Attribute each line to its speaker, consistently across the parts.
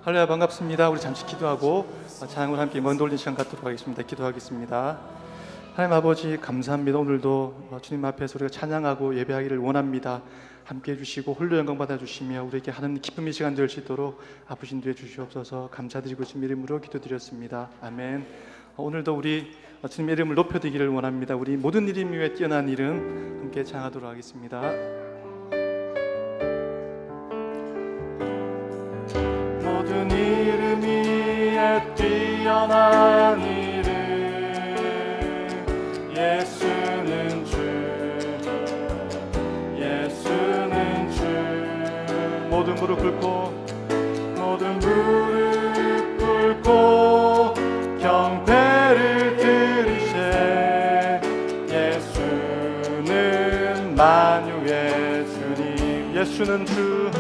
Speaker 1: 할렐루야, 반갑습니다. 우리 잠시 기도하고 찬양을 함께 먼 돌린 시간 갖도록 하겠습니다. 기도하겠습니다. 하나님 아버지 감사합니다. 오늘도 주님 앞에서 우리가 찬양하고 예배하기를 원합니다. 함께 해주시고 홀로 영광 받아주시며 우리에게 하는 기쁨의 시간 될 수 있도록 아프신 주에 주시옵소서. 감사드리고 주님 이름으로 기도드렸습니다. 아멘. 오늘도 우리 주님의 이름을 높여드리기를 원합니다. 우리 모든 이름 위에 뛰어난 이름 함께 찬양하도록 하겠습니다. 모든 이름 위에 뛰어난 이름 예수는 주, 예수는 주. 모든 무릎 꿇고 모든 무릎 꿇고 경배를 드리세. 예수는 만유의 주님. 예수는 주,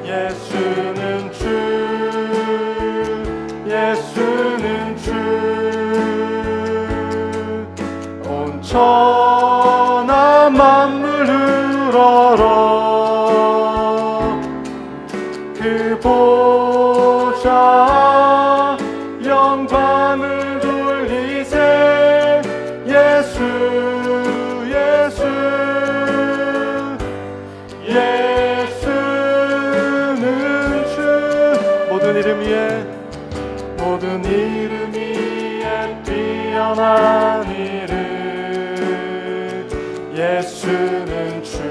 Speaker 1: 예수는 주, 예수는 주. 온 천하 만물 흘러라 그 보좌 영광을 돌리세. 예수, 예수, 예수는 주. 모든 이름 위에, 모든 이름 위에 뛰어난 이름 예수는 주,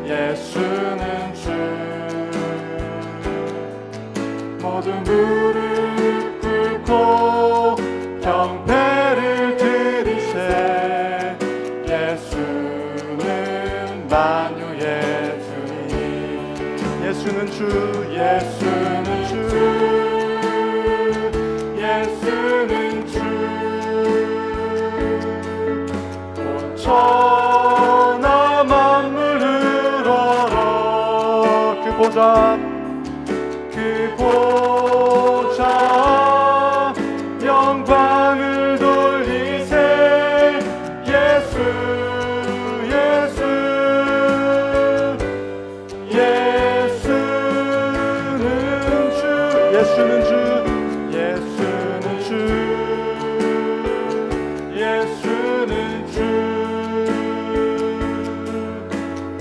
Speaker 1: 예수는 주. 모든 무릎 꿇고 경배를 드리세. 예수는 만유의 주님. 예수는 주, 예수는 주, 예수는 주. 온 천하 만물 흘러라 그 보좌, 그 보좌 영광을 돌리세. 예수, 예수, 예수는 주, 예수는 주, 예수는 주, 예수는 주.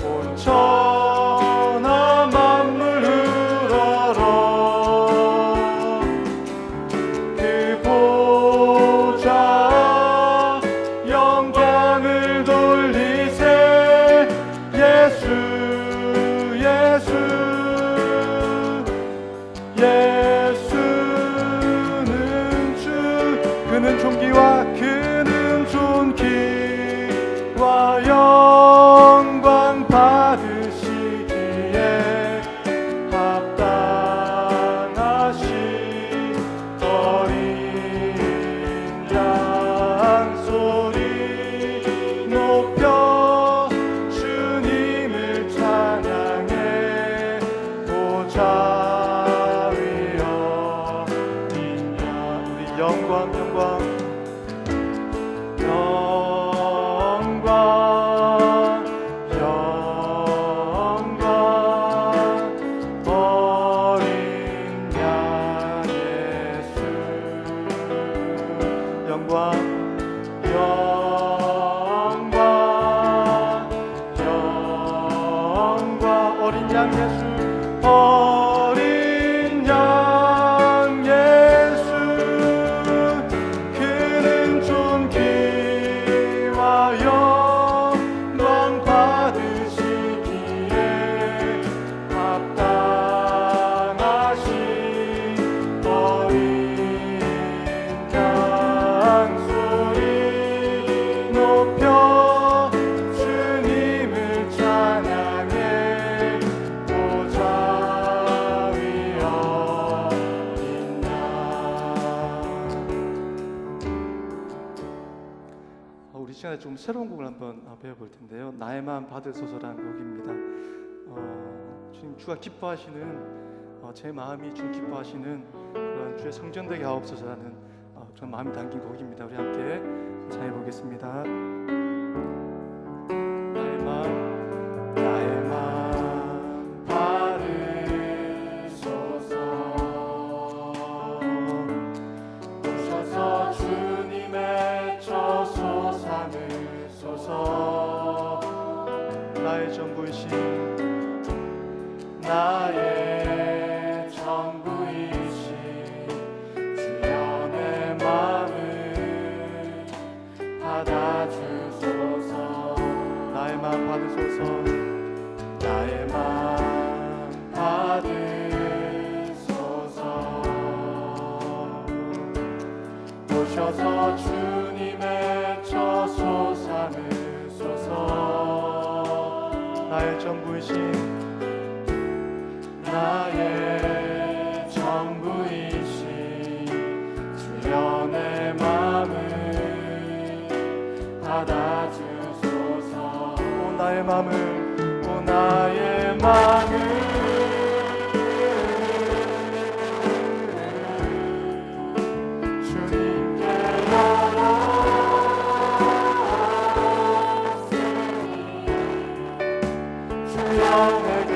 Speaker 1: 온 천하 만물 흘러라 그 보좌 영광을 돌리세. 예수, 예수, 예수는 주. 그는 존귀와, 그는 존귀와 영광 받으시기에 합당하시. 어린 양 소리 높여 주님을 찬양해. 보좌 위여 있냐. 우리 영광, 영광, 영광, 영광. 어린 양 예수. 영광, 영광, 영광. 어린 양 예수, 어린 양 예수. 그는 존귀와 영광 받으시기에 합당하시. 어린 양 소리 높여 주님을 찬양해. 보좌 위여 있나. 우리 시간에 좀 새로운 곡을 한번 배워볼 텐데요. 나의 마음 받으소서라는 곡입니다. 주님, 주가 기뻐하시는 제 마음이 주님 기뻐하시는 그런 주의 성전되게 하옵소서라는 그런 마음이 담긴 곡입니다. 우리 함께 찬양해 보겠습니다. 나의 마음 받으소서. 나의 전부이신 주여 내 마음을 받아주소서. 나의 마음 받으소서. 나의 마음 받으소서. 오셔서 주님의 저소 삼으소서. 나의 전부이신 나의 전부이신 주여 내 마음을 받아주소서. 오 나의 마음을, 오 나의 마음을 주님께 열었으니 주여 내게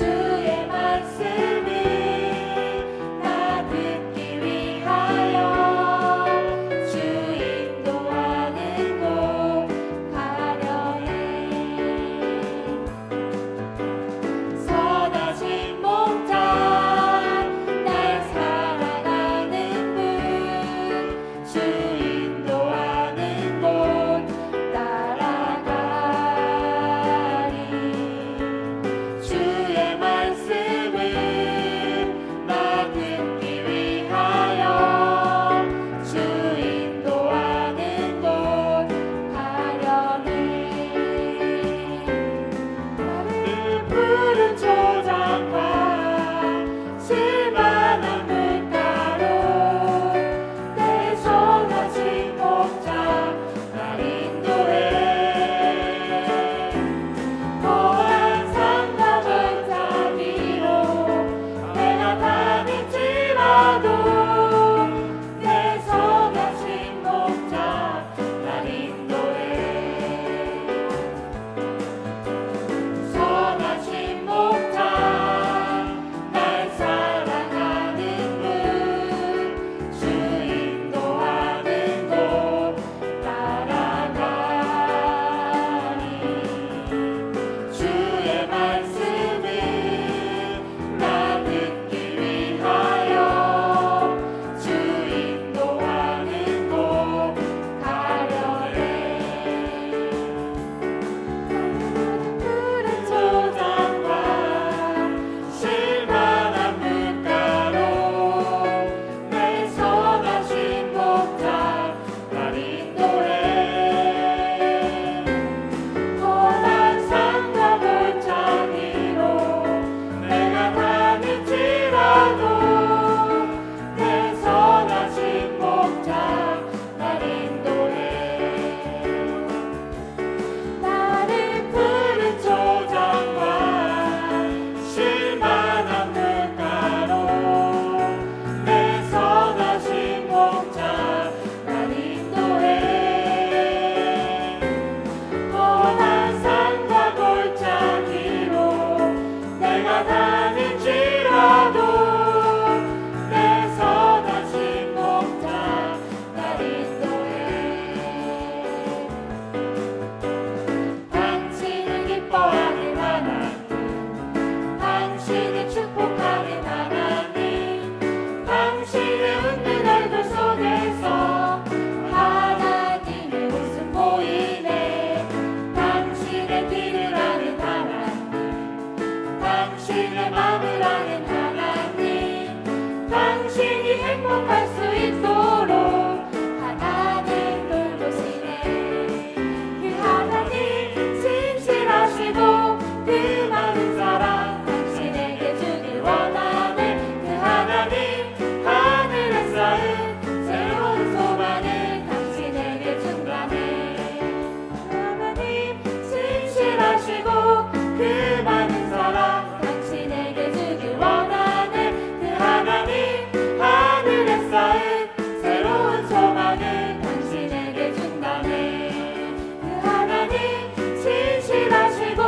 Speaker 2: 주의 말씀이 나 듣기 당신의 마음을 아는 하나님, 당신이 행복할 수 있도록 하나님 돌보시네. 그 하나님 신실하시고 그 많은 사랑 당신에게 주길 원하네. 그 하나님 하늘에 쌓은 새로운 소망을 당신에게 준다네. 그 하나님 신실하시고 그 많은 사랑 당신에게 주길 원하네. 그 하나님 하늘에 쌓은 새로운 소망을 당신에게 준다네. 그 하나님 신실하시고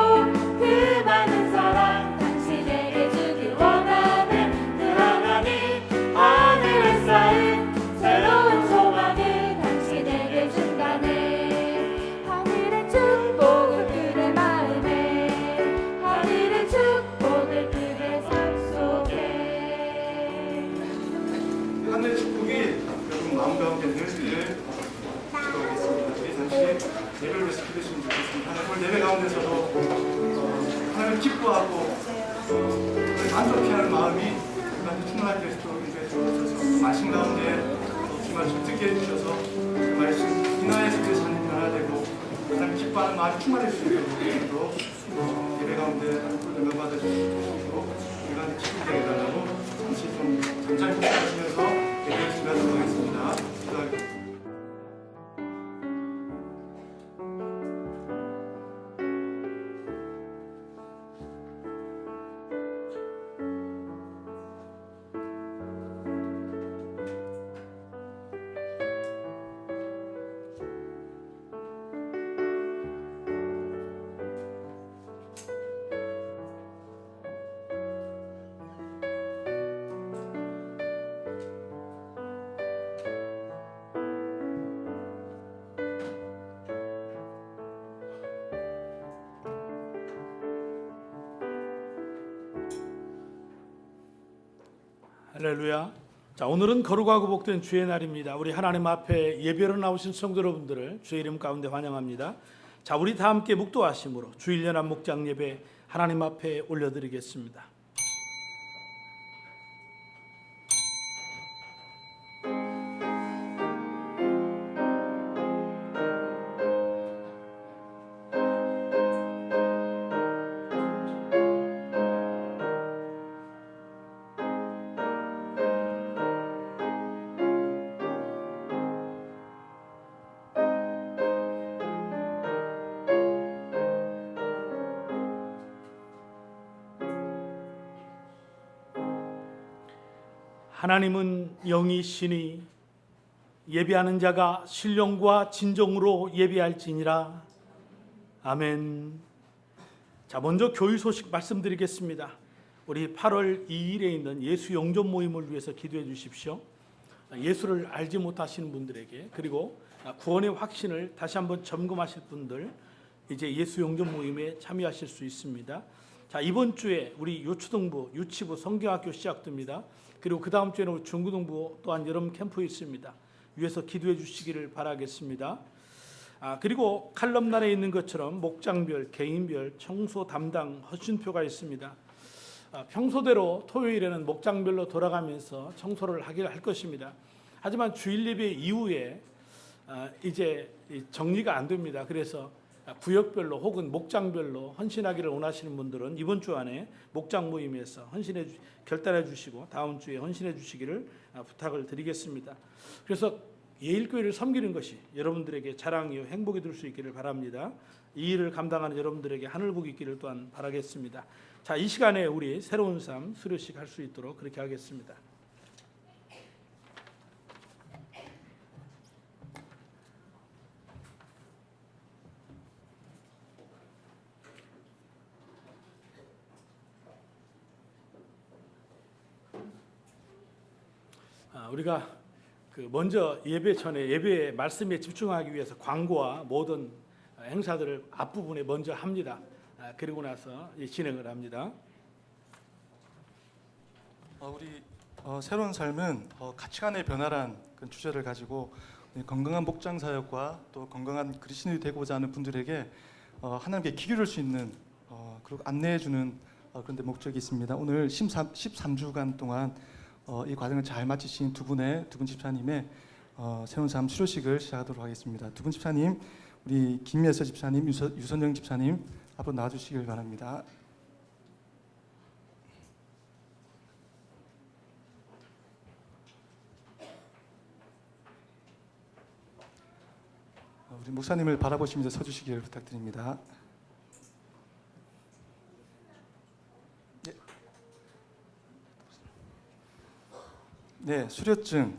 Speaker 2: 그 많은 사랑 당신에게 주길 원하네. 그 하나님 하늘에 쌓인 새로운 소망을 당신에게 준다네. 하늘의 축복을 그대 마음에, 하늘의 축복을 그대 삶 속에.
Speaker 1: 하늘의 축복이 여러분 마음 가운데 늘 기도하겠습니다. 우리 잠시 예배를 위해서 기도했으면 좋겠습니다. 하나님 오늘 예배 가운데서도 하나님을 기뻐하고 만족해하는 마음이 우리한테 충만할 수 있도록 인도해 주셔서 말씀 가운데 이 말씀 듣게 해주셔서 그 말씀 인하에 속에서 하나님 변화되고 하나님 기뻐하는 마음이 충만할 수 있도록 예배 가운데 하나님 영광 받아주시고 우리가 기쁘게 해달라고 잠시 좀 잠잠히 묵상하시면서 예배를 준비하도록 하겠습니다. 기도하겠습니다.
Speaker 3: 할렐루야. 자, 오늘은 거룩하고 복된 주의 날입니다. 우리 하나님 앞에 예배로 나오신 성도 여러분들을 주의 이름 가운데 환영합니다. 자, 우리 다 함께 묵도하심으로 주일 연합 목장 예배 하나님 앞에 올려드리겠습니다. 하나님은 영이시니 예배하는 자가 신령과 진정으로 예배할지니라. 아멘. 자, 먼저 교회 소식 말씀드리겠습니다. 우리 8월 2일에 있는 예수 영접 모임을 위해서 기도해 주십시오. 예수를 알지 못하시는 분들에게, 그리고 구원의 확신을 다시 한번 점검하실 분들, 이제 예수 영접 모임에 참여하실 수 있습니다. 자, 이번 주에 우리 요초등부, 유치부, 성경학교 시작됩니다. 그리고 그 다음 주에는 중고등부 또한 여름 캠프 있습니다. 위에서 기도해 주시기를 바라겠습니다. 그리고 칼럼란에 있는 것처럼 목장별, 개인별, 청소 담당 헌신표가 있습니다. 평소대로 토요일에는 목장별로 돌아가면서 청소를 하기로 할 것입니다. 하지만 주일 예배 이후에 이제 정리가 안 됩니다. 그래서 구역별로 혹은 목장별로 헌신하기를 원하시는 분들은 이번 주 안에 목장 모임에서 결단해 주시고 다음 주에 헌신해 주시기를 부탁을 드리겠습니다. 그래서 예일교회를 섬기는 것이 여러분들에게 자랑이요 행복이 될 수 있기를 바랍니다. 이 일을 감당하는 여러분들에게 하늘복이 있기를 또한 바라겠습니다. 자, 이 시간에 우리 새로운 삶 수료식 할 수 있도록 그렇게 하겠습니다. 우리가 먼저 예배 전에 예배 말씀에 집중하기 위해서 광고와 모든 행사들을 앞부분에 먼저 합니다. 그리고 나서 진행을 합니다.
Speaker 1: 우리 새로운 삶은 가치관의 변화란 그 주제를 가지고 건강한 목장 사역과 또 건강한 그리스도인이 되고자 하는 분들에게 하나님께 기울일 수 있는 그리고 안내해 주는 그런데 목적이 있습니다. 오늘 13주간 동안 이 과정을 잘 마치신 두 분 집사님의 새로운 삶 수료식을 시작하도록 하겠습니다. 두 분 집사님, 우리 김예서 집사님, 유선영 집사님 앞으로 나와주시길 바랍니다. 우리 목사님을 바라보시면서 서주시기를 부탁드립니다. 네, 수료증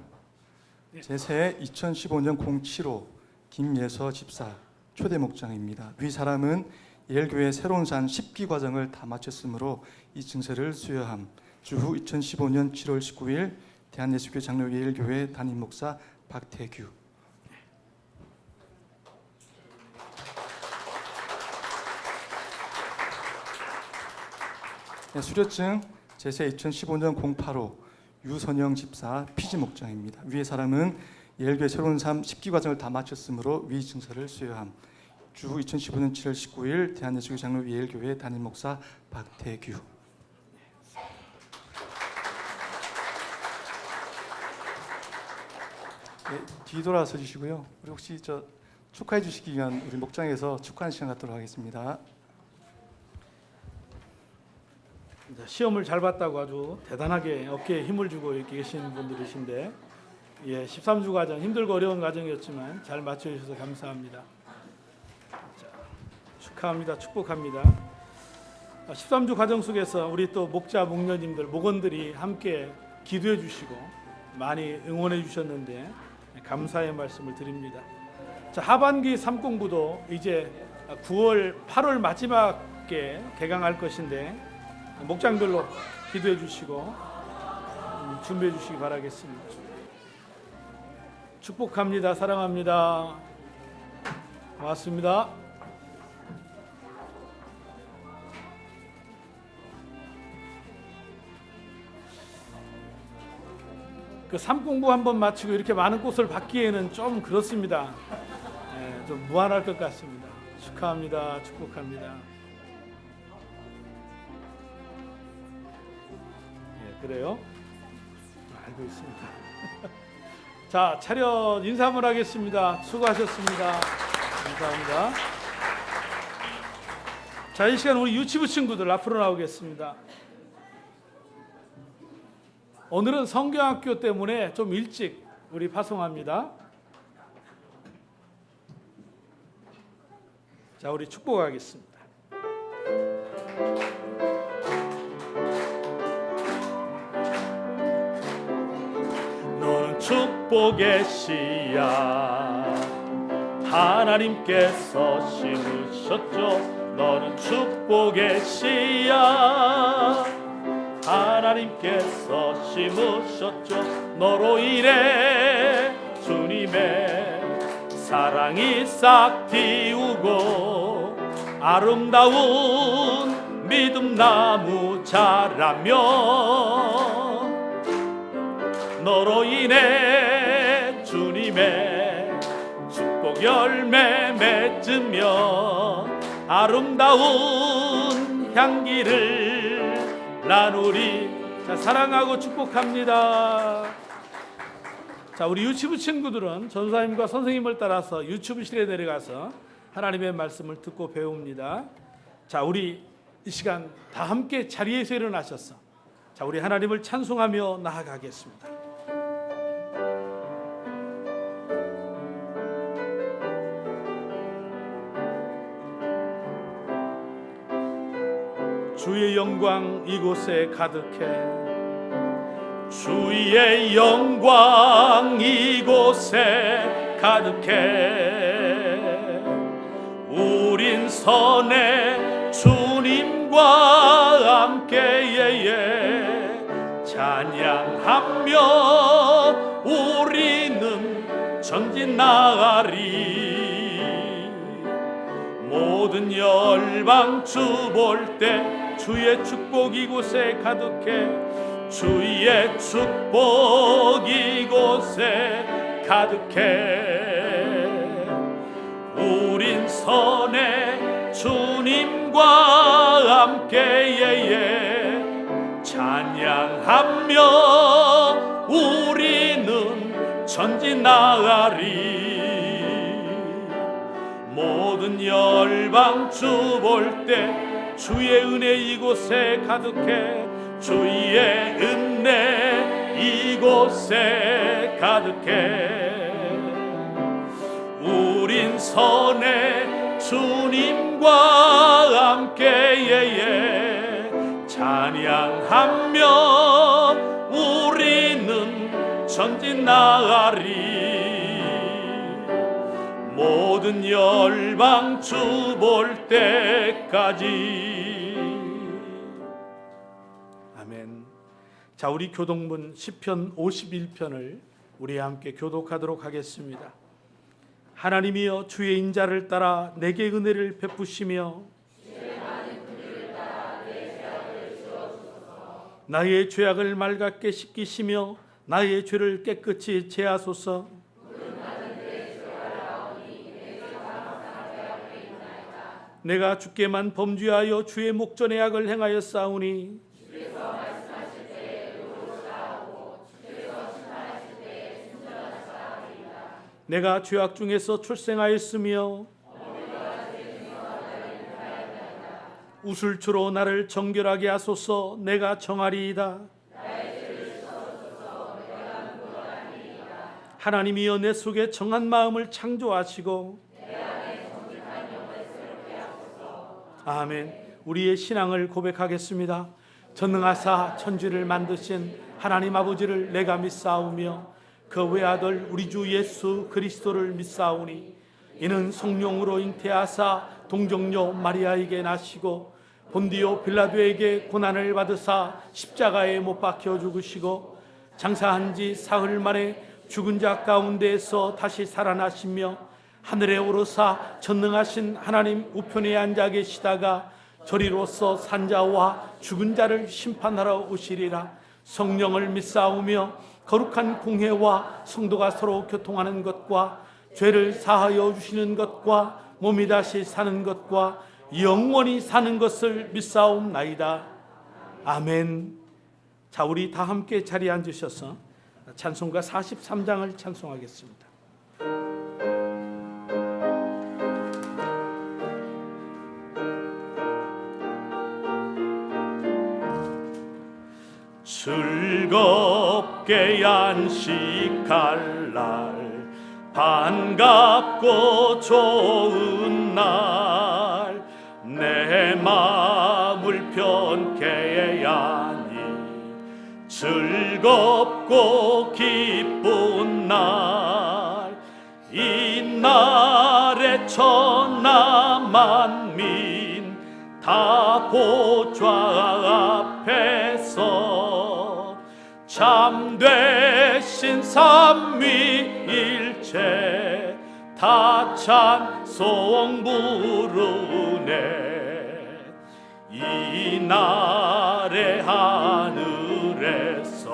Speaker 1: 제세 2015년 075 김예서 집사 초대 목장입니다. 위 사람은 예일교회 새로운 산 10기 과정을 다 마쳤으므로 이 증서를 수여함. 주후 2015년 7월 19일 대한예수교회 장로 예일교회 담임 목사 박태규. 네, 수료증 제세 2015년 085 유선영 집사 피지 목장입니다. 위의 사람은 예일교회 새로운 삶 10기 과정을 다 마쳤으므로 위 증서를 수여함. 주후 2015년 7월 19일 대한예수교회 장로 예일교회 담임 목사 박태규. 네, 뒤돌아서 주시고요. 우리 혹시 축하해 주시기 위한 우리 목장에서 축하하는 시간 갖도록 하겠습니다.
Speaker 3: 시험을 잘 봤다고 아주 대단하게 어깨에 힘을 주고 이렇게 계신 분들이신데, 13주 과정 힘들고 어려운 과정이었지만 잘 맞춰주셔서 감사합니다. 자, 축하합니다. 축복합니다. 13주 과정 속에서 우리 또 목자, 목녀님들, 목원들이 함께 기도해 주시고 많이 응원해 주셨는데 감사의 말씀을 드립니다. 자, 하반기 삼공부도 이제 9월, 8월 마지막에 개강할 것인데 목장별로 기도해 주시고 준비해 주시기 바라겠습니다. 축복합니다. 사랑합니다. 고맙습니다. 그 삼공부 한번 마치고 이렇게 많은 꽃을 받기에는 좀 그렇습니다. 좀 무한할 것 같습니다. 축하합니다. 축복합니다. 그래요? 알고 있습니다. 자, 차렷 인사 한번 하겠습니다. 수고하셨습니다. 감사합니다. 자, 이 시간 우리 유치부 친구들 앞으로 나오겠습니다. 오늘은 성경학교 때문에 좀 일찍 우리 파송합니다. 자, 우리 축복하겠습니다. 너는 축복의 씨앗 하나님께서 심으셨죠. 너는 축복의 씨앗 하나님께서 심으셨죠. 너로 인해 주님의 사랑이 싹 틔우고 아름다운 믿음나무 자라며 너로 인해 주님의 축복 열매 맺으며 아름다운 향기를 나누리. 자, 사랑하고 축복합니다. 자, 우리 유치부 친구들은 전사님과 선생님을 따라서 유치부실에 내려가서 하나님의 말씀을 듣고 배웁니다. 자, 우리 이 시간 다 함께 자리에서 일어나셔서 자, 우리 하나님을 찬송하며 나아가겠습니다. 주의 영광 이곳에 가득해 주의 영광 이곳에 가득해 우린 선의 주님과 함께 찬양하며 우리는 전진 나가리. 모든 열방 주 볼 때 주의 축복 이곳에 가득해 주의 축복 이곳에 가득해 우린 선의 주님과 함께 함께 찬양하며 우리는 전진 나가리. 모든 열방 주 볼 때 주의 은혜 이곳에 가득해. 주의 은혜 이곳에 가득해. 우린 선해 주님과 함께 찬양하며 우리는 전진 나가리. 모든 열방 주 볼 때까지. 아멘. 자, 우리 교동문 시편 51편을 우리 함께 교독하도록 하겠습니다. 하나님이여 주의 인자를 따라 내게 은혜를 베푸시며 나의 죄악을 맑게 씻기시며 나의 죄를 깨끗이 제하소서. 내가 주께만 범죄하여 주의 목전의 악을 행하여 싸우니 내가 죄악 중에서 출생하였으며 우술초로 나를 정결하게 하소서. 내가 정하리이다. 하나님이여 내 속에 정한 마음을 창조하시고. 아멘. 우리의 신앙을 고백하겠습니다. 전능하사 천지를 만드신 하나님 아버지를 내가 믿사오며 그 외아들 우리 주 예수 그리스도를 믿사오니 이는 성령으로 잉태하사 동정녀 마리아에게 나시고 본디오 빌라도에게 고난을 받으사 십자가에 못 박혀 죽으시고 장사한 지 사흘 만에 죽은 자 가운데에서 다시 살아나시며 하늘에 오르사 전능하신 하나님 우편에 앉아 계시다가 저리로서 산자와 죽은 자를 심판하러 오시리라. 성령을 믿사오며 거룩한 공회와 성도가 서로 교통하는 것과 죄를 사하여 주시는 것과 몸이 다시 사는 것과 영원히 사는 것을 믿사옵나이다. 아멘. 자, 우리 다 함께 자리에 앉으셔서 찬송가 43장을 찬송하겠습니다. 즐겁게 안식할 날 반갑고 좋은 날 내 마음을 편케 하니 즐겁고 기쁜 날 이 날에 천하 만민 다 보좌 앞에서 참되신 삼위일체 다 찬송 부르네. 이 날에 하늘에서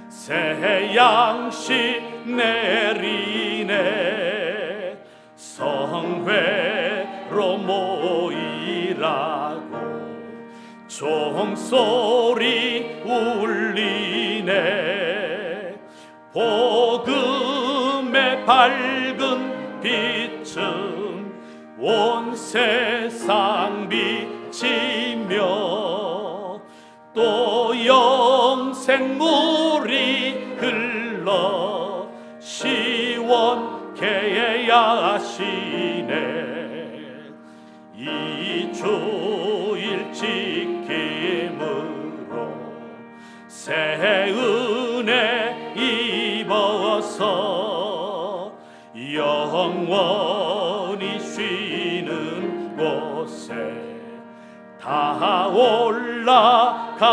Speaker 3: 새 양식 내리네. 성회로 모이라고 종소리 울리네. 복음의 밝은 빛은 온 세상 비치며 또 영생물이 흘러 시원케 하시네. 이 주일 지킴으로 새 은혜 입어서 영원히 쉬는 곳에 다 올라갑시다.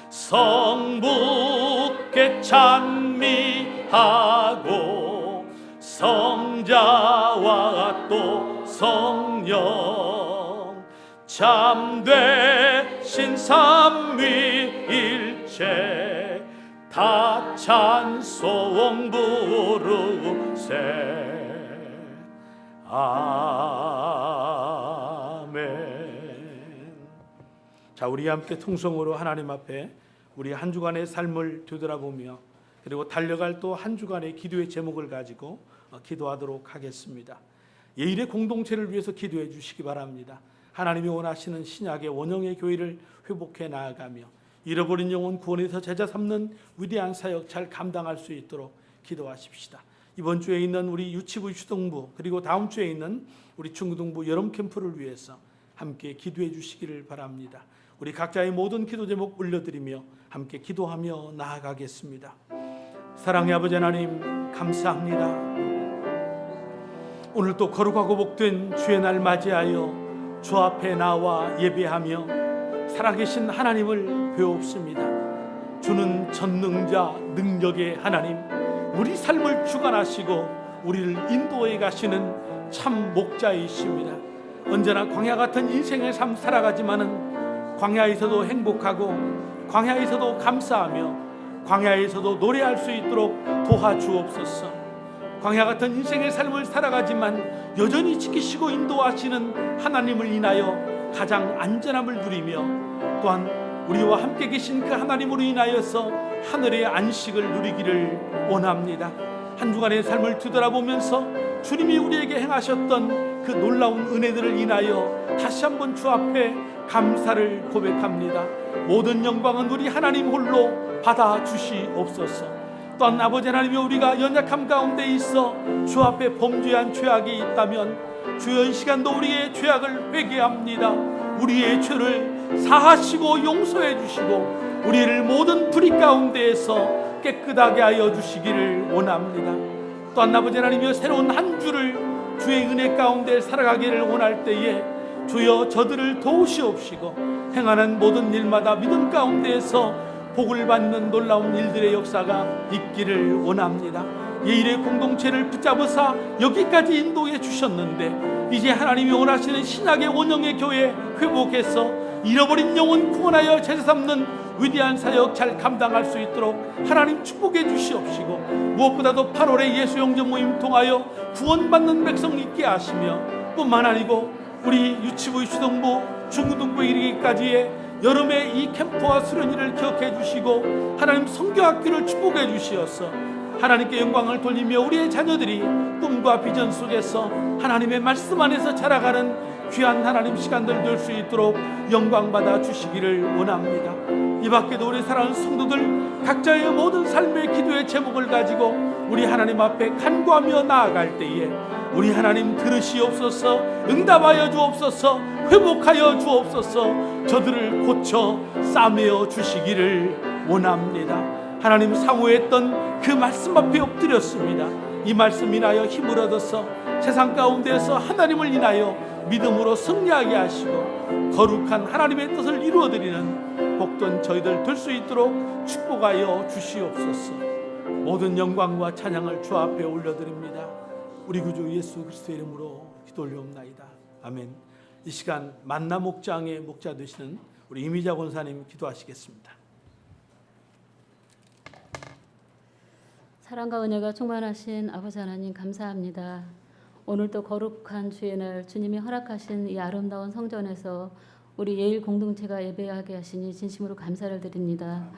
Speaker 3: 성부께 찬미하고 성자와 또 성령 참되신 삼위일체 다 찬송 부르세. 아멘. 자, 우리 함께 통성으로 하나님 앞에 우리 한 주간의 삶을 되돌아보며 그리고 달려갈 또 한 주간의 기도의 제목을 가지고 기도하도록 하겠습니다. 예일의 공동체를 위해서 기도해 주시기 바랍니다. 하나님이 원하시는 신약의 원형의 교회를 회복해 나아가며 잃어버린 영혼 구원에서 제자 삼는 위대한 사역 잘 감당할 수 있도록 기도하십시다. 이번 주에 있는 우리 유치부 유초등부 그리고 다음 주에 있는 우리 중고등부 여름 캠프를 위해서 함께 기도해 주시기를 바랍니다. 우리 각자의 모든 기도 제목 올려드리며 함께 기도하며 나아가겠습니다. 사랑의 아버지 하나님 감사합니다. 오늘 또 거룩하고 복된 주의 날 맞이하여 주 앞에 나와 예배하며 살아계신 하나님을 배웁습니다. 주는 전능자 능력의 하나님, 우리 삶을 주관하시고 우리를 인도해 가시는 참 목자이십니다. 언제나 광야 같은 인생의 삶 살아가지만은 광야에서도 행복하고 광야에서도 감사하며 광야에서도 노래할 수 있도록 도와주옵소서. 광야 같은 인생의 삶을 살아가지만 여전히 지키시고 인도하시는 하나님을 인하여 가장 안전함을 누리며 또한 우리와 함께 계신 그 하나님으로 인하여서 하늘의 안식을 누리기를 원합니다. 한 주간의 삶을 뒤돌아보면서 주님이 우리에게 행하셨던 그 놀라운 은혜들을 인하여 다시 한번 주 앞에 감사를 고백합니다. 모든 영광은 우리 하나님 홀로 받아주시옵소서. 또한 아버지 하나님이 우리가 연약함 가운데 있어 주 앞에 범죄한 죄악이 있다면 주여 이 시간도 우리의 죄악을 회개합니다. 우리의 죄를 사하시고 용서해 주시고 우리를 모든 불의 가운데에서 깨끗하게 하여 주시기를 원합니다. 또한 아버지 하나님이여 새로운 한 주를 주의 은혜 가운데 살아가기를 원할 때에 주여 저들을 도우시옵시고 행하는 모든 일마다 믿음 가운데에서 복을 받는 놀라운 일들의 역사가 있기를 원합니다. 예일의 공동체를 붙잡으사 여기까지 인도해 주셨는데 이제 하나님이 원하시는 신약의 원형의 교회 회복해서 잃어버린 영혼 구원하여 제자 삼는 위대한 사역 잘 감당할 수 있도록 하나님 축복해 주시옵시고 무엇보다도 8월에 예수 영접 모임 통하여 구원받는 백성 있게 하시며 뿐만 아니고 우리 유치부 유초등부 중고등부 이르기까지의 여름의 이 캠프와 수련회를 기억해 주시고 하나님 성교학교를 축복해 주시어서 하나님께 영광을 돌리며 우리의 자녀들이 꿈과 비전 속에서 하나님의 말씀 안에서 자라가는 귀한 하나님 시간들 될 수 있도록 영광 받아 주시기를 원합니다. 이 밖에도 우리 사랑하는 성도들 각자의 모든 삶의 기도의 제목을 가지고 우리 하나님 앞에 간구하며 나아갈 때에 우리 하나님 들으시옵소서, 응답하여 주옵소서, 회복하여 주옵소서, 저들을 고쳐 싸매어 주시기를 원합니다. 하나님 사모했던 그 말씀 앞에 엎드렸습니다. 이 말씀 인하여 힘을 얻어서 세상 가운데서 하나님을 인하여 믿음으로 승리하게 하시고 거룩한 하나님의 뜻을 이루어드리는 복된 저희들 될 수 있도록 축복하여 주시옵소서. 모든 영광과 찬양을 주 앞에 올려드립니다. 우리 구주 예수 그리스도의 이름으로 기도 올려옵나이다. 아멘. 이 시간 만나 목장의 목자 되시는 우리 이미자 권사님 기도하시겠습니다.
Speaker 4: 사랑과 은혜가 충만하신 아버지 하나님 감사합니다. 오늘도 거룩한 주의 날 주님이 허락하신 이 아름다운 성전에서 우리 예일 공동체가 예배하게 하시니 진심으로 감사를 드립니다.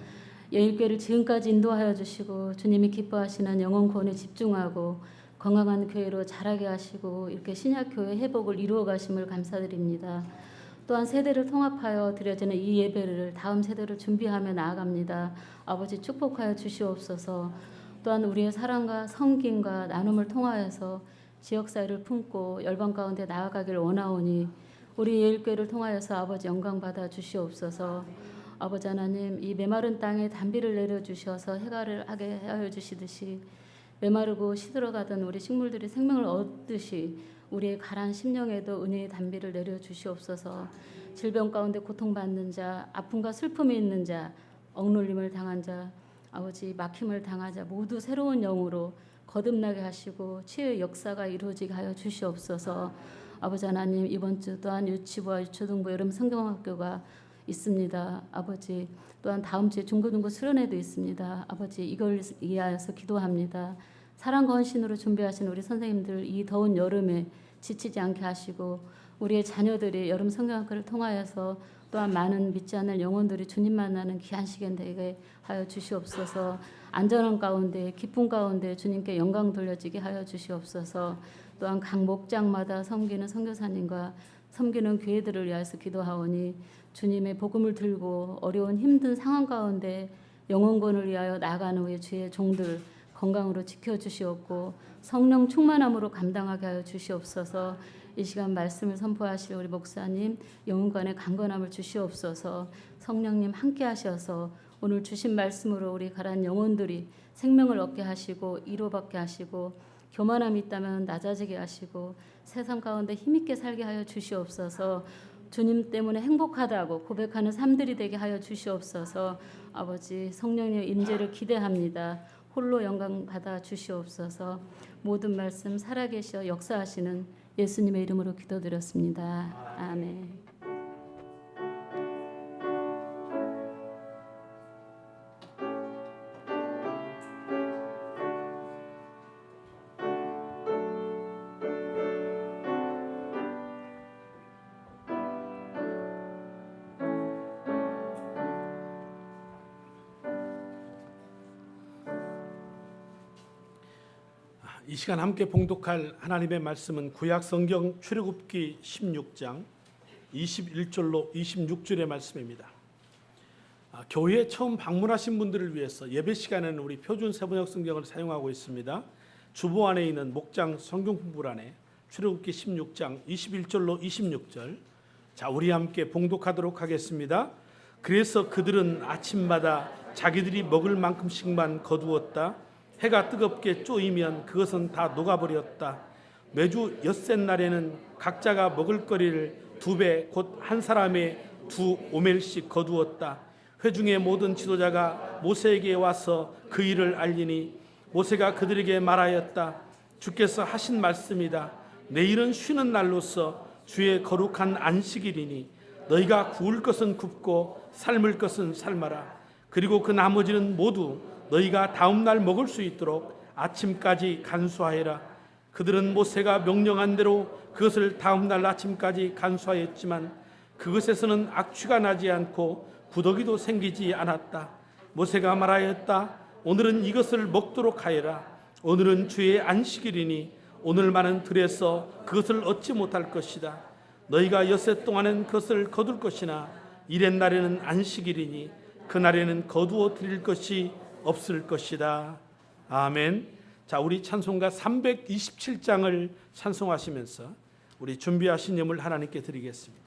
Speaker 4: 예일교회를 지금까지 인도하여 주시고 주님이 기뻐하시는 영혼 구원에 집중하고 건강한 교회로 자라게 하시고 이렇게 신약교회 회복을 이루어 가심을 감사드립니다. 또한 세대를 통합하여 드려지는 이 예배를 다음 세대를 준비하며 나아갑니다. 아버지 축복하여 주시옵소서. 또한 우리의 사랑과 섬김과 나눔을 통하여서 지역사회를 품고 열방 가운데 나아가기를 원하오니 우리 예일교회를 통하여서 아버지 영광 받아 주시옵소서. 아버지 하나님 이 메마른 땅에 단비를 내려주셔서 해가를 하게 하여 주시듯이 메마르고 시들어가던 우리 식물들이 생명을 얻듯이 우리의 가란 심령에도 은혜의 단비를 내려주시옵소서. 질병 가운데 고통받는 자, 아픔과 슬픔이 있는 자, 억눌림을 당한 자, 아버지 막힘을 당한 자 모두 새로운 영으로 거듭나게 하시고 치유의 역사가 이루어지게 하여 주시옵소서. 아버지 하나님 이번 주 또한 유치부와 유초등부 여름 성경학교가 있습니다. 아버지 또한 다음 주에 중고등부 수련회도 있습니다. 아버지 이걸 위하여서 기도합니다. 사랑과 헌신으로 준비하신 우리 선생님들 이 더운 여름에 지치지 않게 하시고 우리의 자녀들이 여름 성경학교를 통하여서 또한 많은 믿지 않는 영혼들이 주님 만나는 귀한 시간 되게 하여 주시옵소서. 안전한 가운데 기쁨 가운데 주님께 영광 돌려지게 하여 주시옵소서. 또한 각 목장마다 섬기는 선교사님과 섬기는 교회들을 위하여서 기도하오니 주님의 복음을 들고 어려운 힘든 상황 가운데 영혼권을 위하여 나아가는 우리 주의 종들 건강으로 지켜주시옵고 성령 충만함으로 감당하게 하여 주시옵소서. 이 시간 말씀을 선포하실 우리 목사님 영혼관의 강건함을 주시옵소서. 성령님 함께 하셔서 오늘 주신 말씀으로 우리 가란 영혼들이 생명을 얻게 하시고 위로받게 하시고 교만함이 있다면 낮아지게 하시고 세상 가운데 힘있게 살게 하여 주시옵소서. 주님 때문에 행복하다고 고백하는 삶들이 되게 하여 주시옵소서. 아버지 성령님의 임재를 기대합니다. 홀로 영광 받아 주시옵소서. 모든 말씀 살아계셔 역사하시는 예수님의 이름으로 기도드렸습니다. 아멘.
Speaker 3: 이 시간 함께 봉독할 하나님의 말씀은 구약 성경 출애굽기 16장 21절로 26절의 말씀입니다. 교회에 처음 방문하신 분들을 위해서 예배 시간에는 우리 표준 세번역 성경을 사용하고 있습니다. 주보 안에 있는 목장 성경 공부란에 출애굽기 16장 21절로 26절, 자 우리 함께 봉독하도록 하겠습니다. 그래서 그들은 아침마다 자기들이 먹을 만큼씩만 거두었다. 해가 뜨겁게 쪼이면 그것은 다 녹아버렸다. 매주 엿새 날에는 각자가 먹을거리를 2배 곧 한 사람의 2오멜씩 거두었다. 회중의 모든 지도자가 모세에게 와서 그 일을 알리니 모세가 그들에게 말하였다. 주께서 하신 말씀이다. 내일은 쉬는 날로서 주의 거룩한 안식일이니 너희가 구울 것은 굽고 삶을 것은 삶아라. 그리고 그 나머지는 모두 너희가 다음 날 먹을 수 있도록 아침까지 간수하여라. 그들은 모세가 명령한 대로 그것을 다음 날 아침까지 간수하였지만 그것에서는 악취가 나지 않고 구더기도 생기지 않았다. 모세가 말하였다. 오늘은 이것을 먹도록 하여라. 오늘은 주의 안식일이니 오늘만은 들에서 그것을 얻지 못할 것이다. 너희가 엿새 동안은 그것을 거둘 것이나 이렛 날에는 안식일이니 그날에는 거두어 드릴 것이 없을 것이다. 아멘. 자, 우리 찬송가 327장을 찬송하시면서 우리 준비하신 예물 하나님께 드리겠습니다.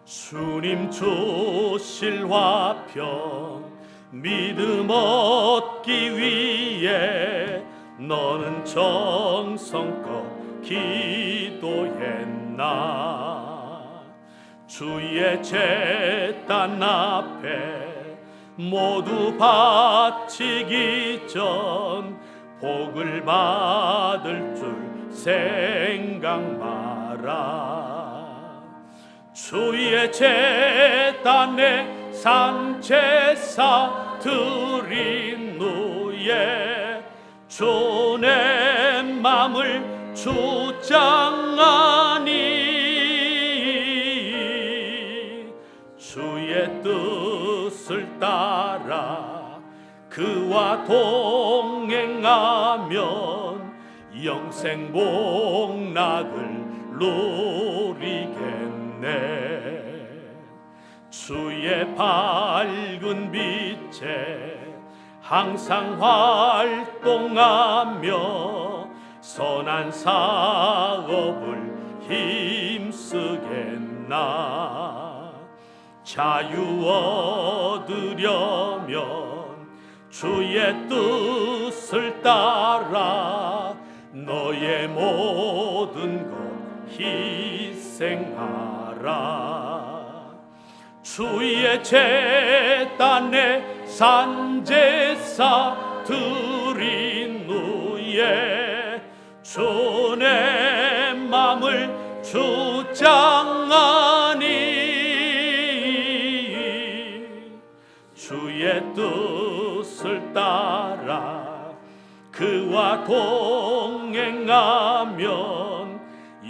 Speaker 3: 주님 주실 화평 믿음 얻기 위해 너는 정성껏 기도했나. 주의 제단 앞에 모두 바치기 전 복을 받을 줄 생각 마라. 주의 제단에 산제사 드린 후에 주의 맘을 주장하니 주의 뜻을 따라 그와 동행하면 영생 복락을 누리겠네. 주의 밝은 빛에 항상 활동하며 선한 사업을 힘쓰겠나. 자유 얻으려면 주의 뜻을 따라 너의 모든 것 희생하라. 주의 제단에 산제사 드린 후에 주의 맘을 주장하니 주의 뜻을 따라 그와 동행하면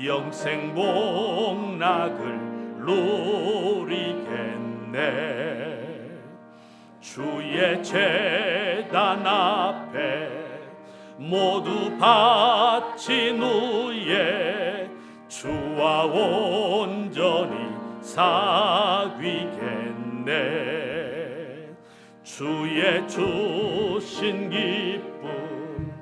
Speaker 3: 영생 복락을 누리겠네. 주의 제단 앞에 모두 바친 후에 주와 온전히 사귀겠네. 주의 주신 기쁨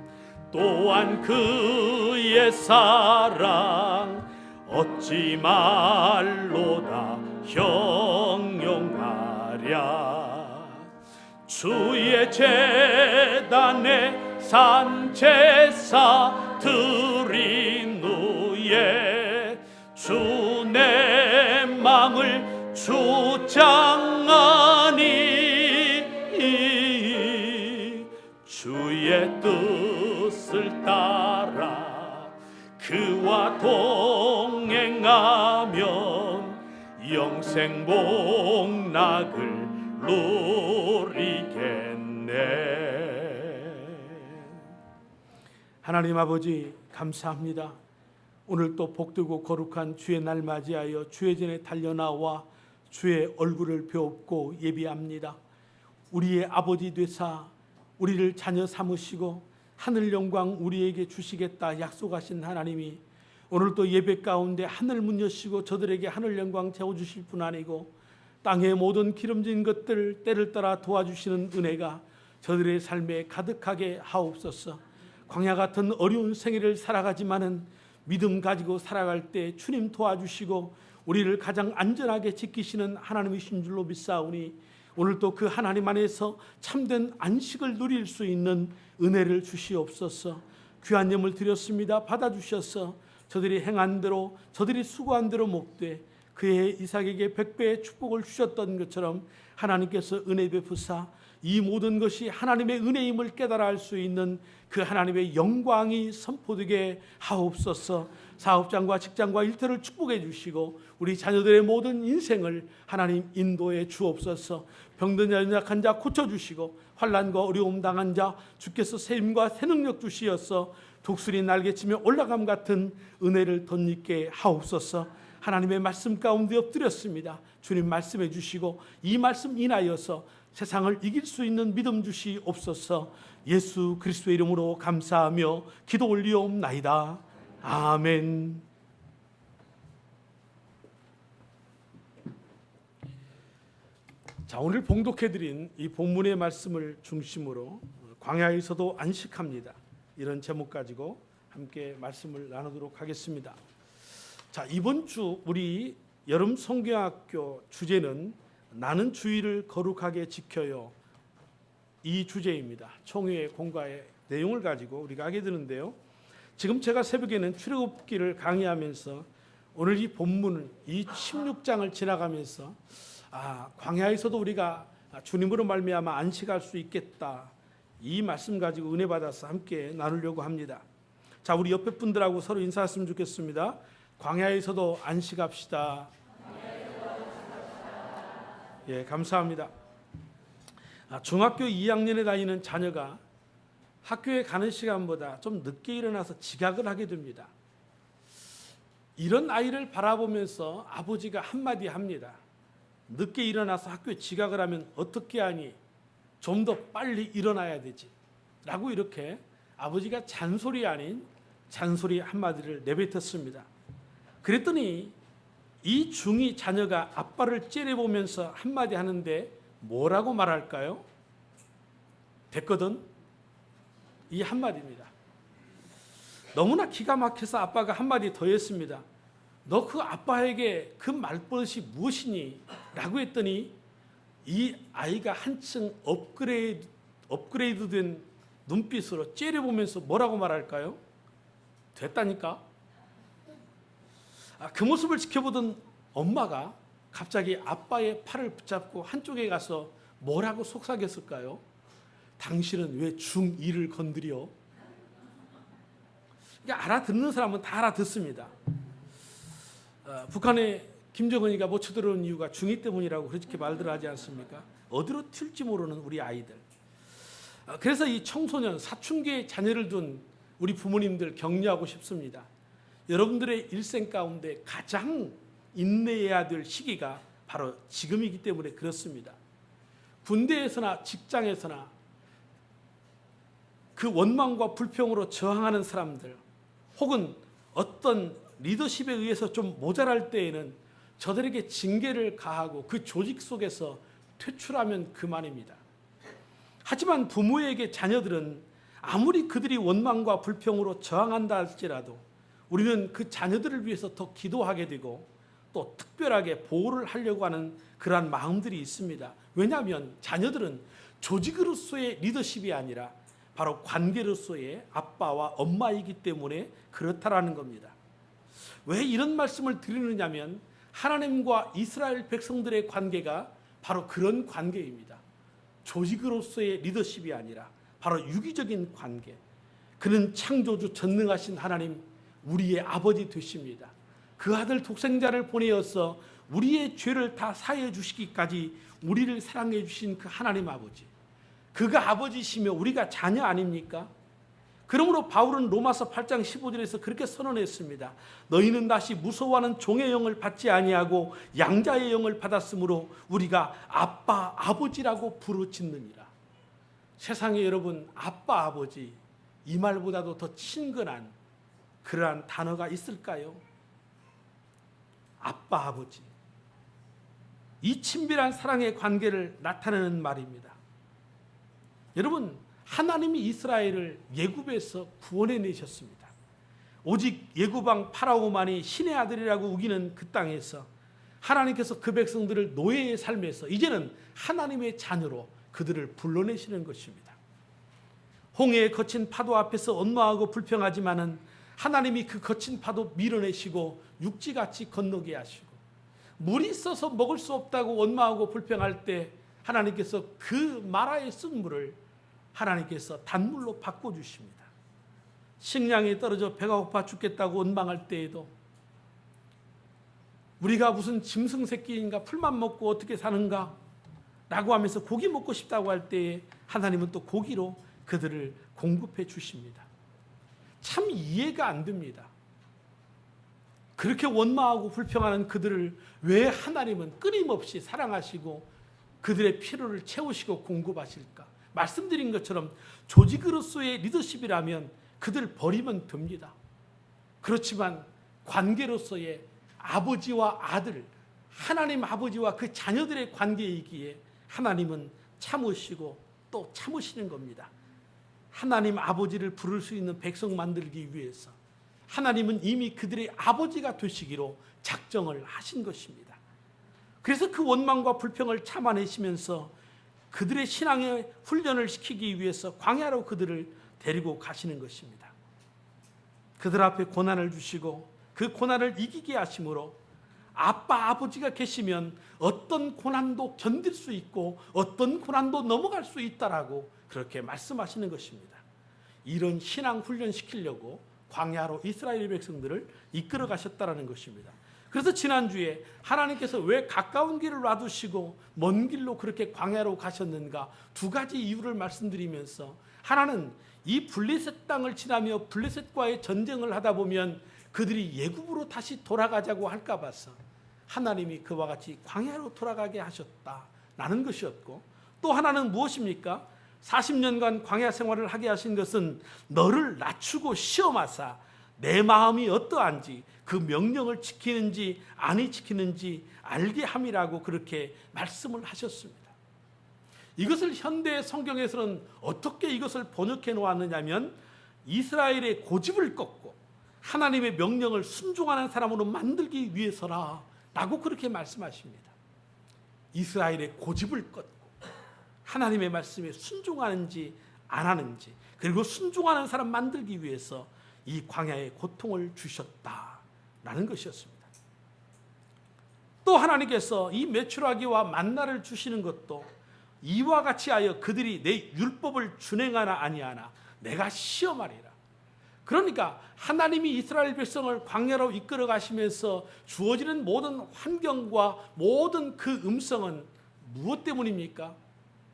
Speaker 3: 또한 그의 사랑 어찌 말로 다 형용하랴. 주의 제단에 산 제사 드린 후에 주 내 맘을 주장하니 주의 뜻을 따라 그와 동행하면 영생 복락을 누리겠네.
Speaker 5: 하나님 아버지 감사합니다. 오늘 또 복되고 거룩한 주의 날 맞이하여 주의 전에 달려나와 주의 얼굴을 배웁고 예비합니다. 우리의 아버지 되사 우리를 자녀 삼으시고 하늘 영광 우리에게 주시겠다 약속하신 하나님이 오늘 또 예배 가운데 하늘 문 여시고 저들에게 하늘 영광 채워주실 뿐 아니고 땅의 모든 기름진 것들 때를 따라 도와주시는 은혜가 저들의 삶에 가득하게 하옵소서. 광야 같은 어려운 생애를 살아가지만은 믿음 가지고 살아갈 때 주님 도와주시고 우리를 가장 안전하게 지키시는 하나님이신 줄로 믿사오니 오늘 또 그 하나님 안에서 참된 안식을 누릴 수 있는 은혜를 주시옵소서. 귀한 예물 드렸습니다. 받아주셔서 저들이 행한 대로 저들이 수고한 대로 목되 그의 이삭에게 100배의 축복을 주셨던 것처럼 하나님께서 은혜 베푸사 이 모든 것이 하나님의 은혜임을 깨달아 알 수 있는 그 하나님의 영광이 선포되게 하옵소서. 사업장과 직장과 일터를 축복해 주시고 우리 자녀들의 모든 인생을 하나님 인도해 주옵소서. 병든 자 연약한 자 고쳐주시고 환난과 어려움 당한 자 주께서 세임과 새 능력 주시어서 독수리 날개치며 올라감 같은 은혜를 덧입게 하옵소서. 하나님의 말씀 가운데 엎드렸습니다. 주님 말씀해 주시고 이 말씀 인하여서 세상을 이길 수 있는 믿음 주시옵소서. 예수 그리스도의 이름으로 감사하며 기도 올리옵나이다. 아멘. 자, 오늘 봉독해드린 이 본문의 말씀을 중심으로 광야에서도 안식합니다. 이런 제목 가지고 함께 말씀을 나누도록 하겠습니다. 자, 이번 주 우리 여름 성경학교 주제는 나는 주의를 거룩하게 지켜요. 이 주제입니다. 총회 공과의 내용을 가지고 우리가 하게 되는데요. 지금 제가 새벽에는 출애굽기를 강의하면서 오늘 이 본문을 이 16장을 지나가면서 광야에서도 우리가 주님으로 말미암아 안식할 수 있겠다. 이 말씀 가지고 은혜 받아서 함께 나누려고 합니다. 자, 우리 옆에 분들하고 서로 인사했으면 좋겠습니다. 광야에서도 안식합시다. 예, 감사합니다. 중학교 2학년에 다니는 자녀가 학교에 가는 시간보다 좀 늦게 일어나서 지각을 하게 됩니다. 이런 아이를 바라보면서 아버지가 한마디 합니다. 늦게 일어나서 학교에 지각을 하면 어떻게 하니? 좀 더 빨리 일어나야 되지. 라고 이렇게 아버지가 잔소리 아닌 잔소리 한마디를 내뱉었습니다. 그랬더니 이 중2 자녀가 아빠를 째려보면서 한마디 하는데 뭐라고 말할까요? 됐거든. 이 한마디입니다. 너무나 기가 막혀서 아빠가 한마디 더 했습니다. 너 그 아빠에게 그 말버릇이 무엇이니? 라고 했더니 이 아이가 한층 업그레이드된 눈빛으로 째려보면서 뭐라고 말할까요? 됐다니까? 그 모습을 지켜보던 엄마가 갑자기 아빠의 팔을 붙잡고 한쪽에 가서 뭐라고 속삭였을까요? 당신은 왜 중2를 건드려? 알아듣는 사람은 다 알아듣습니다. 북한의 김정은이가 못 쳐들어온 이유가 중2 때문이라고 그렇게 말들 하지 않습니까? 어디로 튈지 모르는 우리 아이들. 그래서 이 청소년, 사춘기의 자녀를 둔 우리 부모님들 격려하고 싶습니다. 여러분들의 일생 가운데 가장 인내해야 될 시기가 바로 지금이기 때문에 그렇습니다. 군대에서나 직장에서나 그 원망과 불평으로 저항하는 사람들, 혹은 어떤 리더십에 의해서 좀 모자랄 때에는 저들에게 징계를 가하고 그 조직 속에서 퇴출하면 그만입니다. 하지만 부모에게 자녀들은 아무리 그들이 원망과 불평으로 저항한다 할지라도 우리는 그 자녀들을 위해서 더 기도하게 되고 또 특별하게 보호를 하려고 하는 그러한 마음들이 있습니다. 왜냐하면 자녀들은 조직으로서의 리더십이 아니라 바로 관계로서의 아빠와 엄마이기 때문에 그렇다라는 겁니다. 왜 이런 말씀을 드리느냐면 하나님과 이스라엘 백성들의 관계가 바로 그런 관계입니다. 조직으로서의 리더십이 아니라 바로 유기적인 관계. 그는 창조주 전능하신 하나님, 우리의 아버지 되십니다. 그 아들 독생자를 보내어서 우리의 죄를 다 사해 주시기까지 우리를 사랑해 주신 그 하나님 아버지, 그가 아버지시며 우리가 자녀 아닙니까? 그러므로 바울은 로마서 8장 15절에서 그렇게 선언했습니다. 너희는 다시 무서워하는 종의 영을 받지 아니하고 양자의 영을 받았으므로 우리가 아빠 아버지라고 부르짖느니라. 세상에 여러분, 아빠 아버지 이 말보다도 더 친근한 그러한 단어가 있을까요? 아빠 아버지, 이 친밀한 사랑의 관계를 나타내는 말입니다. 여러분, 하나님이 이스라엘을 애굽에서 구원해 내셨습니다. 오직 애굽왕 파라오만이 신의 아들이라고 우기는 그 땅에서 하나님께서 그 백성들을 노예의 삶에서 이제는 하나님의 자녀로 그들을 불러내시는 것입니다. 홍해의 거친 파도 앞에서 원망하고 불평하지만은 하나님이 그 거친 파도 밀어내시고 육지같이 건너게 하시고, 물이 있어서 먹을 수 없다고 원망하고 불평할 때 하나님께서 그 마라의 쓴물을 하나님께서 단물로 바꿔주십니다. 식량이 떨어져 배가 고파 죽겠다고 원망할 때에도 우리가 무슨 짐승 새끼인가, 풀만 먹고 어떻게 사는가 라고 하면서 고기 먹고 싶다고 할 때에 하나님은 또 고기로 그들을 공급해 주십니다. 참 이해가 안 됩니다. 그렇게 원망하고 불평하는 그들을 왜 하나님은 끊임없이 사랑하시고 그들의 필요를 채우시고 공급하실까? 말씀드린 것처럼 조직으로서의 리더십이라면 그들 버리면 됩니다. 그렇지만 관계로서의 아버지와 아들, 하나님 아버지와 그 자녀들의 관계이기에 하나님은 참으시고 또 참으시는 겁니다. 하나님 아버지를 부를 수 있는 백성 만들기 위해서 하나님은 이미 그들의 아버지가 되시기로 작정을 하신 것입니다. 그래서 그 원망과 불평을 참아내시면서 그들의 신앙의 훈련을 시키기 위해서 광야로 그들을 데리고 가시는 것입니다. 그들 앞에 고난을 주시고 그 고난을 이기게 하심으로 아빠 아버지가 계시면 어떤 고난도 견딜 수 있고 어떤 고난도 넘어갈 수 있다라고 그렇게 말씀하시는 것입니다. 이런 신앙 훈련 시키려고 광야로 이스라엘 백성들을 이끌어 가셨다라는 것입니다. 그래서 지난주에 하나님께서 왜 가까운 길을 놔두시고 먼 길로 그렇게 광야로 가셨는가 두 가지 이유를 말씀드리면서, 하나는 이 블레셋 땅을 지나며 블레셋과의 전쟁을 하다 보면 그들이 애굽으로 다시 돌아가자고 할까 봐서 하나님이 그와 같이 광야로 돌아가게 하셨다라는 것이었고, 또 하나는 무엇입니까? 40년간 광야 생활을 하게 하신 것은 너를 낮추고 시험하사 내 마음이 어떠한지 그 명령을 지키는지 아니 지키는지 알게 함이라고 그렇게 말씀을 하셨습니다. 이것을 현대 성경에서는 어떻게 이것을 번역해 놓았느냐면 이스라엘의 고집을 꺾고 하나님의 명령을 순종하는 사람으로 만들기 위해서라 라고 그렇게 말씀하십니다. 이스라엘의 고집을 꺾고 하나님의 말씀에 순종하는지 안 하는지, 그리고 순종하는 사람 만들기 위해서 이 광야의 고통을 주셨다라는 것이었습니다. 또 하나님께서 이 메추라기와 만나를 주시는 것도 이와 같이 하여 그들이 내 율법을 준행하나 아니하나 내가 시험하리라. 그러니까 하나님이 이스라엘 백성을 광야로 이끌어 가시면서 주어지는 모든 환경과 모든 그 음성은 무엇 때문입니까?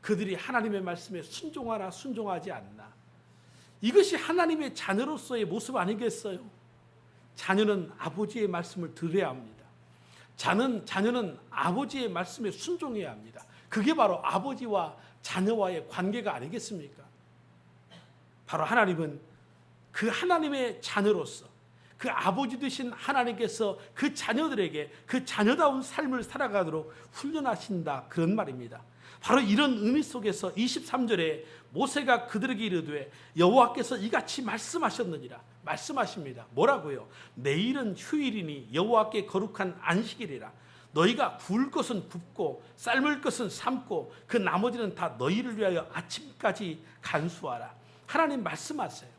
Speaker 5: 그들이 하나님의 말씀에 순종하나 순종하지 않나. 이것이 하나님의 자녀로서의 모습 아니겠어요? 자녀는 아버지의 말씀을 들어야 합니다. 자녀는 아버지의 말씀에 순종해야 합니다. 그게 바로 아버지와 자녀와의 관계가 아니겠습니까? 바로 하나님은 그 하나님의 자녀로서 그 아버지 되신 하나님께서 그 자녀들에게 그 자녀다운 삶을 살아가도록 훈련하신다, 그런 말입니다. 바로 이런 의미 속에서 23절에 모세가 그들에게 이르되 여호와께서 이같이 말씀하셨느니라, 말씀하십니다. 뭐라고요? 내일은 휴일이니 여호와께 거룩한 안식일이라. 너희가 구울 것은 굽고 삶을 것은 삶고 그 나머지는 다 너희를 위하여 아침까지 간수하라. 하나님 말씀하세요.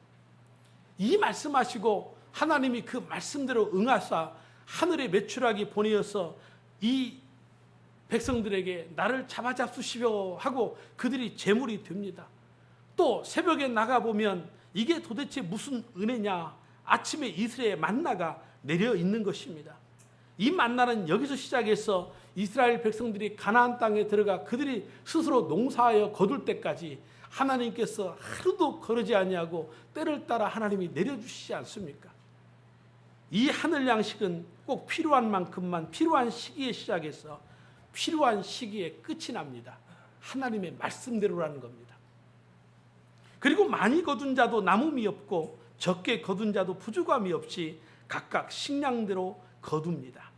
Speaker 5: 이 말씀하시고 하나님이 그 말씀대로 응하사 하늘의 메추라기 보내어서 이 백성들에게 나를 잡아잡수시오 하고 그들이 제물이 됩니다. 또 새벽에 나가보면 이게 도대체 무슨 은혜냐, 아침에 이스라엘의 만나가 내려 있는 것입니다. 이 만나는 여기서 시작해서 이스라엘 백성들이 가나안 땅에 들어가 그들이 스스로 농사하여 거둘 때까지 하나님께서 하루도 거르지 아니하고 때를 따라 하나님이 내려주시지 않습니까? 이 하늘 양식은 꼭 필요한 만큼만 필요한 시기에 시작해서 필요한 시기에 끝이 납니다. 하나님의 말씀대로라는 겁니다. 그리고 많이 거둔 자도 남음이 없고 적게 거둔 자도 부족함이 없이 각각 식량대로 거둡니다.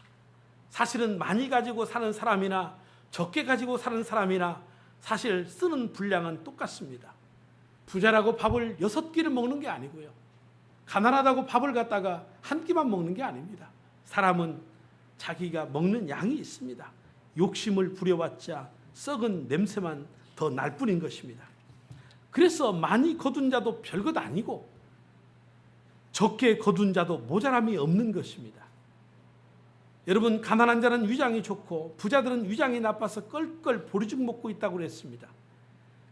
Speaker 5: 사실은 많이 가지고 사는 사람이나 적게 가지고 사는 사람이나 사실 쓰는 분량은 똑같습니다. 부자라고 밥을 6끼를 먹는 게 아니고요. 가난하다고 밥을 갖다가 한 끼만 먹는 게 아닙니다. 사람은 자기가 먹는 양이 있습니다. 욕심을 부려봤자 썩은 냄새만 더 날 뿐인 것입니다. 그래서 많이 거둔 자도 별것 아니고 적게 거둔 자도 모자람이 없는 것입니다. 여러분, 가난한 자는 위장이 좋고 부자들은 위장이 나빠서 껄껄 보리죽 먹고 있다고 그랬습니다.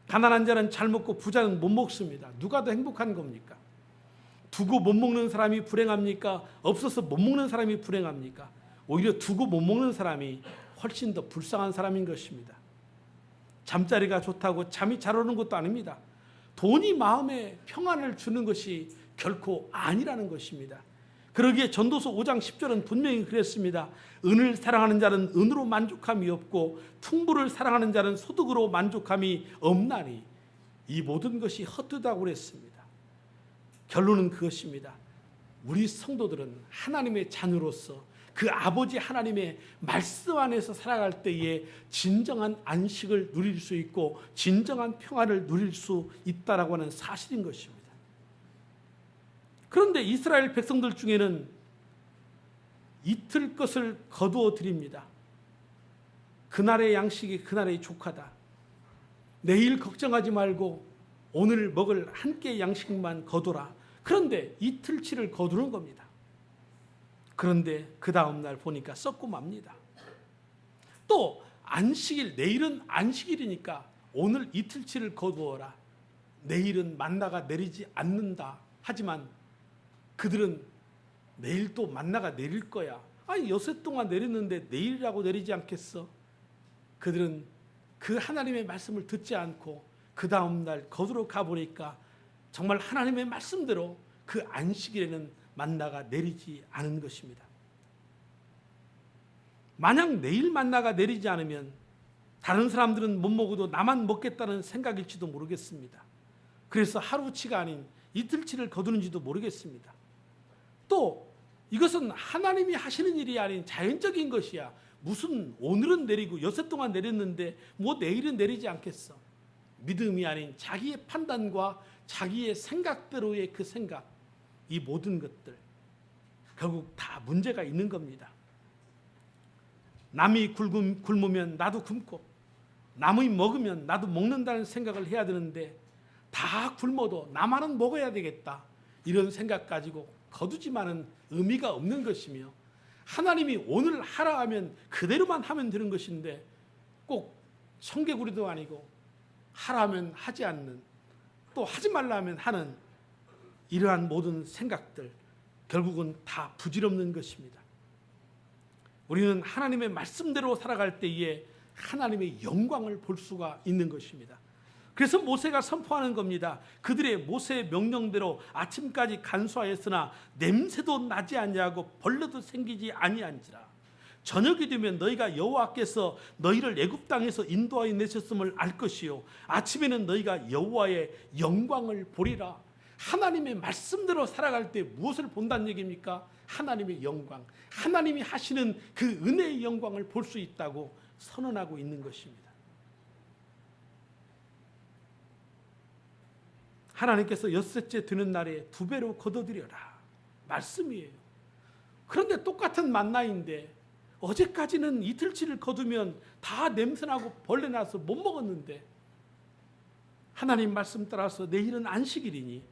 Speaker 5: 가난한 자는 잘 먹고 부자는 못 먹습니다. 누가 더 행복한 겁니까? 두고 못 먹는 사람이 불행합니까? 없어서 못 먹는 사람이 불행합니까? 오히려 두고 못 먹는 사람이 훨씬 더 불쌍한 사람인 것입니다. 잠자리가 좋다고 잠이 잘 오는 것도 아닙니다. 돈이 마음에 평안을 주는 것이 결코 아니라는 것입니다. 그러기에 전도서 5장 10절은 분명히 그랬습니다. 은을 사랑하는 자는 은으로 만족함이 없고 풍부를 사랑하는 자는 소득으로 만족함이 없나니 이 모든 것이 헛되다고 그랬습니다. 결론은 그것입니다. 우리 성도들은 하나님의 자녀로서 그 아버지 하나님의 말씀 안에서 살아갈 때에 진정한 안식을 누릴 수 있고 진정한 평안을 누릴 수 있다라고 하는 사실인 것입니다. 그런데 이스라엘 백성들 중에는 이틀 것을 거두어 드립니다. 그날의 양식이 그날의 족하다. 내일 걱정하지 말고 오늘 먹을 한 끼 양식만 거두라. 그런데 이틀치를 거두는 겁니다. 그런데 그 다음 날 보니까 썩고 맙니다. 또 안식일, 내일은 안식일이니까 오늘 이틀치를 거두어라. 내일은 만나가 내리지 않는다. 하지만 그들은 내일 또 만나가 내릴 거야. 아니 여섯 동안 내렸는데 내일이라고 내리지 않겠어? 그들은 그 하나님의 말씀을 듣지 않고 그 다음 날 거두러 가보니까 정말 하나님의 말씀대로 그 안식일에는 만나가 내리지 않은 것입니다. 만약 내일 만나가 내리지 않으면 다른 사람들은 못 먹어도 나만 먹겠다는 생각일지도 모르겠습니다. 그래서 하루치가 아닌 이틀치를 거두는지도 모르겠습니다. 또 이것은 하나님이 하시는 일이 아닌 자연적인 것이야. 무슨 오늘은 내리고 여섯 동안 내렸는데 뭐 내일은 내리지 않겠어. 믿음이 아닌 자기의 판단과 자기의 생각대로의 그 생각, 이 모든 것들 결국 다 문제가 있는 겁니다. 남이 굶으면 나도 굶고 남이 먹으면 나도 먹는다는 생각을 해야 되는데 다 굶어도 나만은 먹어야 되겠다 이런 생각 가지고 거두지만은 의미가 없는 것이며 하나님이 오늘 하라 하면 그대로만 하면 되는 것인데 꼭 청개구리도 아니고 하라 하면 하지 않는 또 하지 말라 하면 하는 이러한 모든 생각들 결국은 다 부질없는 것입니다. 우리는 하나님의 말씀대로 살아갈 때에 하나님의 영광을 볼 수가 있는 것입니다. 그래서 모세가 선포하는 겁니다. 그들의 모세의 명령대로 아침까지 간수하였으나 냄새도 나지 아니하고 벌레도 생기지 아니한지라. 저녁이 되면 너희가 여호와께서 너희를 애굽 땅에서 인도하여 내셨음을 알 것이요 아침에는 너희가 여호와의 영광을 보리라. 하나님의 말씀대로 살아갈 때 무엇을 본다는 얘기입니까? 하나님의 영광, 하나님이 하시는 그 은혜의 영광을 볼 수 있다고 선언하고 있는 것입니다. 하나님께서 엿새째 드는 날에 2배로 거둬들여라 말씀이에요. 그런데 똑같은 만나인데 어제까지는 이틀치를 거두면 다 냄새나고 벌레나서 못 먹었는데 하나님 말씀 따라서 내일은 안식일이니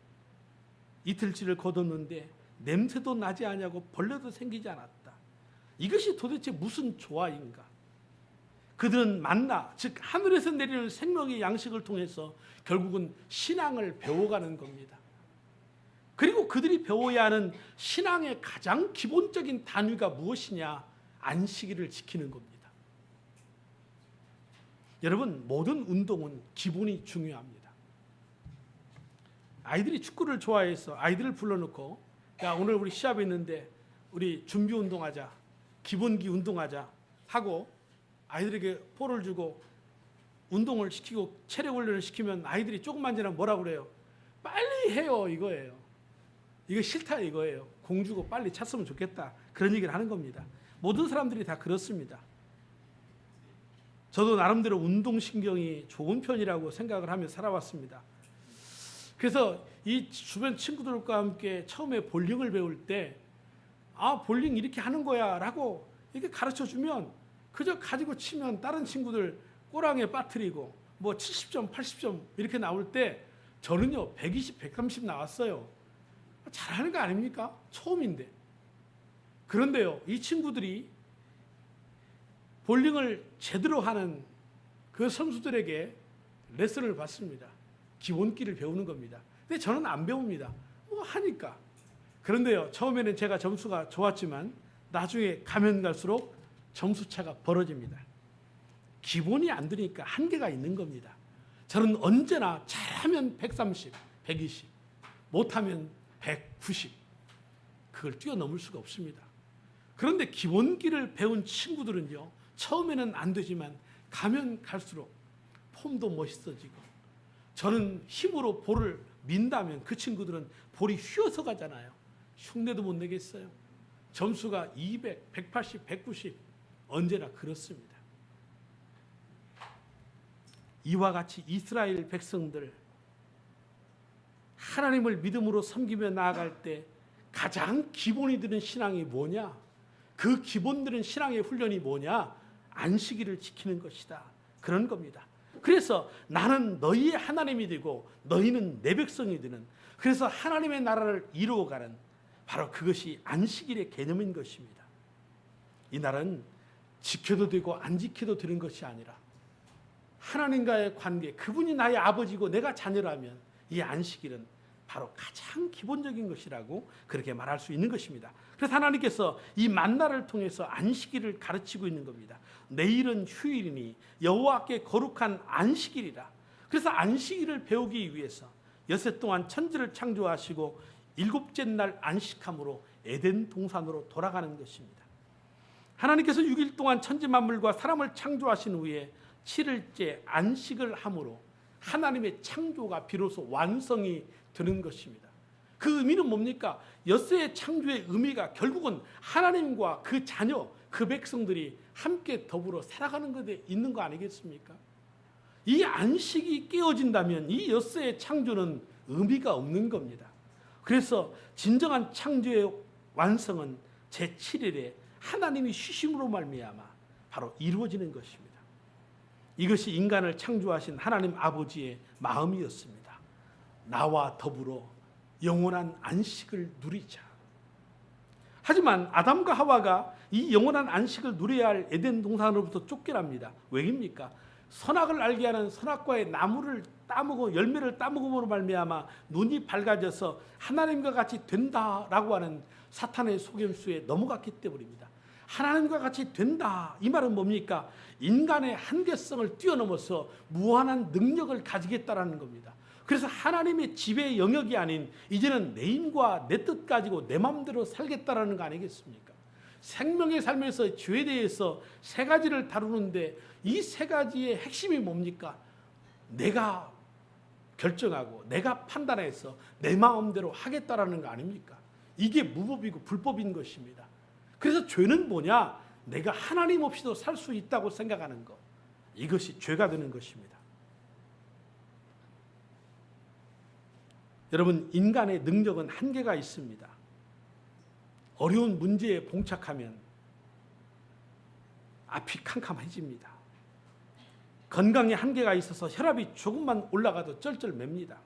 Speaker 5: 이틀치를 거뒀는데 냄새도 나지 않냐고 벌레도 생기지 않았다. 이것이 도대체 무슨 조화인가? 그들은 만나, 즉 하늘에서 내리는 생명의 양식을 통해서 결국은 신앙을 배워가는 겁니다. 그리고 그들이 배워야 하는 신앙의 가장 기본적인 단위가 무엇이냐? 안식일을 지키는 겁니다. 여러분, 모든 운동은 기본이 중요합니다. 아이들이 축구를 좋아해서 아이들을 불러놓고 야, 오늘 우리 시합이 있는데 우리 준비 운동하자, 기본기 운동하자 하고 아이들에게 볼을 주고 운동을 시키고 체력 훈련을 시키면 아이들이 조금만 지나면 뭐라고 그래요? 빨리 해요 이거예요. 이거 싫다 이거예요. 공 주고 빨리 찼으면 좋겠다. 그런 얘기를 하는 겁니다. 모든 사람들이 다 그렇습니다. 저도 나름대로 운동신경이 좋은 편이라고 생각을 하며 살아왔습니다. 그래서 이 주변 친구들과 함께 처음에 볼링을 배울 때 볼링 이렇게 하는 거야 라고 이렇게 가르쳐주면 그저 가지고 치면 다른 친구들 꼬랑에 빠뜨리고 뭐 70점, 80점 이렇게 나올 때 저는요 120, 130 나왔어요. 잘하는 거 아닙니까? 처음인데. 그런데요 이 친구들이 볼링을 제대로 하는 그 선수들에게 레슨을 받습니다. 기본기를 배우는 겁니다. 근데 저는 안 배웁니다. 뭐 하니까. 그런데요 처음에는 제가 점수가 좋았지만 나중에 가면 갈수록 점수차가 벌어집니다. 기본이 안 되니까 한계가 있는 겁니다. 저는 언제나 잘하면 130, 120, 못하면 190 그걸 뛰어넘을 수가 없습니다. 그런데 기본기를 배운 친구들은요 처음에는 안 되지만 가면 갈수록 폼도 멋있어지고 저는 힘으로 볼을 민다면 그 친구들은 볼이 휘어서 가잖아요. 흉내도 못 내겠어요. 점수가 200, 180, 190 언제나 그렇습니다. 이와 같이 이스라엘 백성들 하나님을 믿음으로 섬기며 나아갈 때 가장 기본이 되는 신앙이 뭐냐? 그 기본 되는 신앙의 훈련이 뭐냐? 안식일을 지키는 것이다. 그런 겁니다. 그래서 나는 너희의 하나님이 되고 너희는 내 백성이 되는 그래서 하나님의 나라를 이루어가는 바로 그것이 안식일의 개념인 것입니다. 이 날은 지켜도 되고 안 지켜도 되는 것이 아니라 하나님과의 관계, 그분이 나의 아버지고 내가 자녀라면 이 안식일은 바로 가장 기본적인 것이라고 그렇게 말할 수 있는 것입니다. 그래서 하나님께서 이 만나를 통해서 안식일을 가르치고 있는 겁니다. 내일은 휴일이니 여호와께 거룩한 안식일이라. 그래서 안식일을 배우기 위해서 엿새 동안 천지를 창조하시고 일곱째 날 안식함으로 에덴 동산으로 돌아가는 것입니다. 하나님께서 6일 동안 천지 만물과 사람을 창조하신 후에 7일째 안식을 함으로 하나님의 창조가 비로소 완성이 되는 것입니다. 그 의미는 뭡니까? 엿새의 창조의 의미가 결국은 하나님과 그 자녀, 그 백성들이 함께 더불어 살아가는 것에 있는 거 아니겠습니까? 이 안식이 깨어진다면 이 엿새의 창조는 의미가 없는 겁니다. 그래서 진정한 창조의 완성은 제7일에 하나님이 쉬심으로 말미암아 바로 이루어지는 것입니다. 이것이 인간을 창조하신 하나님 아버지의 마음이었습니다. 나와 더불어 영원한 안식을 누리자. 하지만 아담과 하와가 이 영원한 안식을 누려야 할 에덴 동산으로부터 쫓겨납니다. 왜입니까? 선악을 알게 하는 선악과의 나무를 따먹고 열매를 따먹음으로 말미암아 눈이 밝아져서 하나님과 같이 된다라고 하는 사탄의 속임수에 넘어갔기 때문입니다. 하나님과 같이 된다. 이 말은 뭡니까? 인간의 한계성을 뛰어넘어서 무한한 능력을 가지겠다라는 겁니다. 그래서 하나님의 지배 영역이 아닌 이제는 내 힘과 내 뜻 가지고 내 마음대로 살겠다라는 거 아니겠습니까? 생명의 삶에서 죄에 대해서 세 가지를 다루는데 이 세 가지의 핵심이 뭡니까? 내가 결정하고 내가 판단해서 내 마음대로 하겠다라는 거 아닙니까? 이게 무법이고 불법인 것입니다. 그래서 죄는 뭐냐? 내가 하나님 없이도 살 수 있다고 생각하는 것. 이것이 죄가 되는 것입니다. 여러분, 인간의 능력은 한계가 있습니다. 어려운 문제에 봉착하면 앞이 캄캄해집니다. 건강에 한계가 있어서 혈압이 조금만 올라가도 쩔쩔맵니다.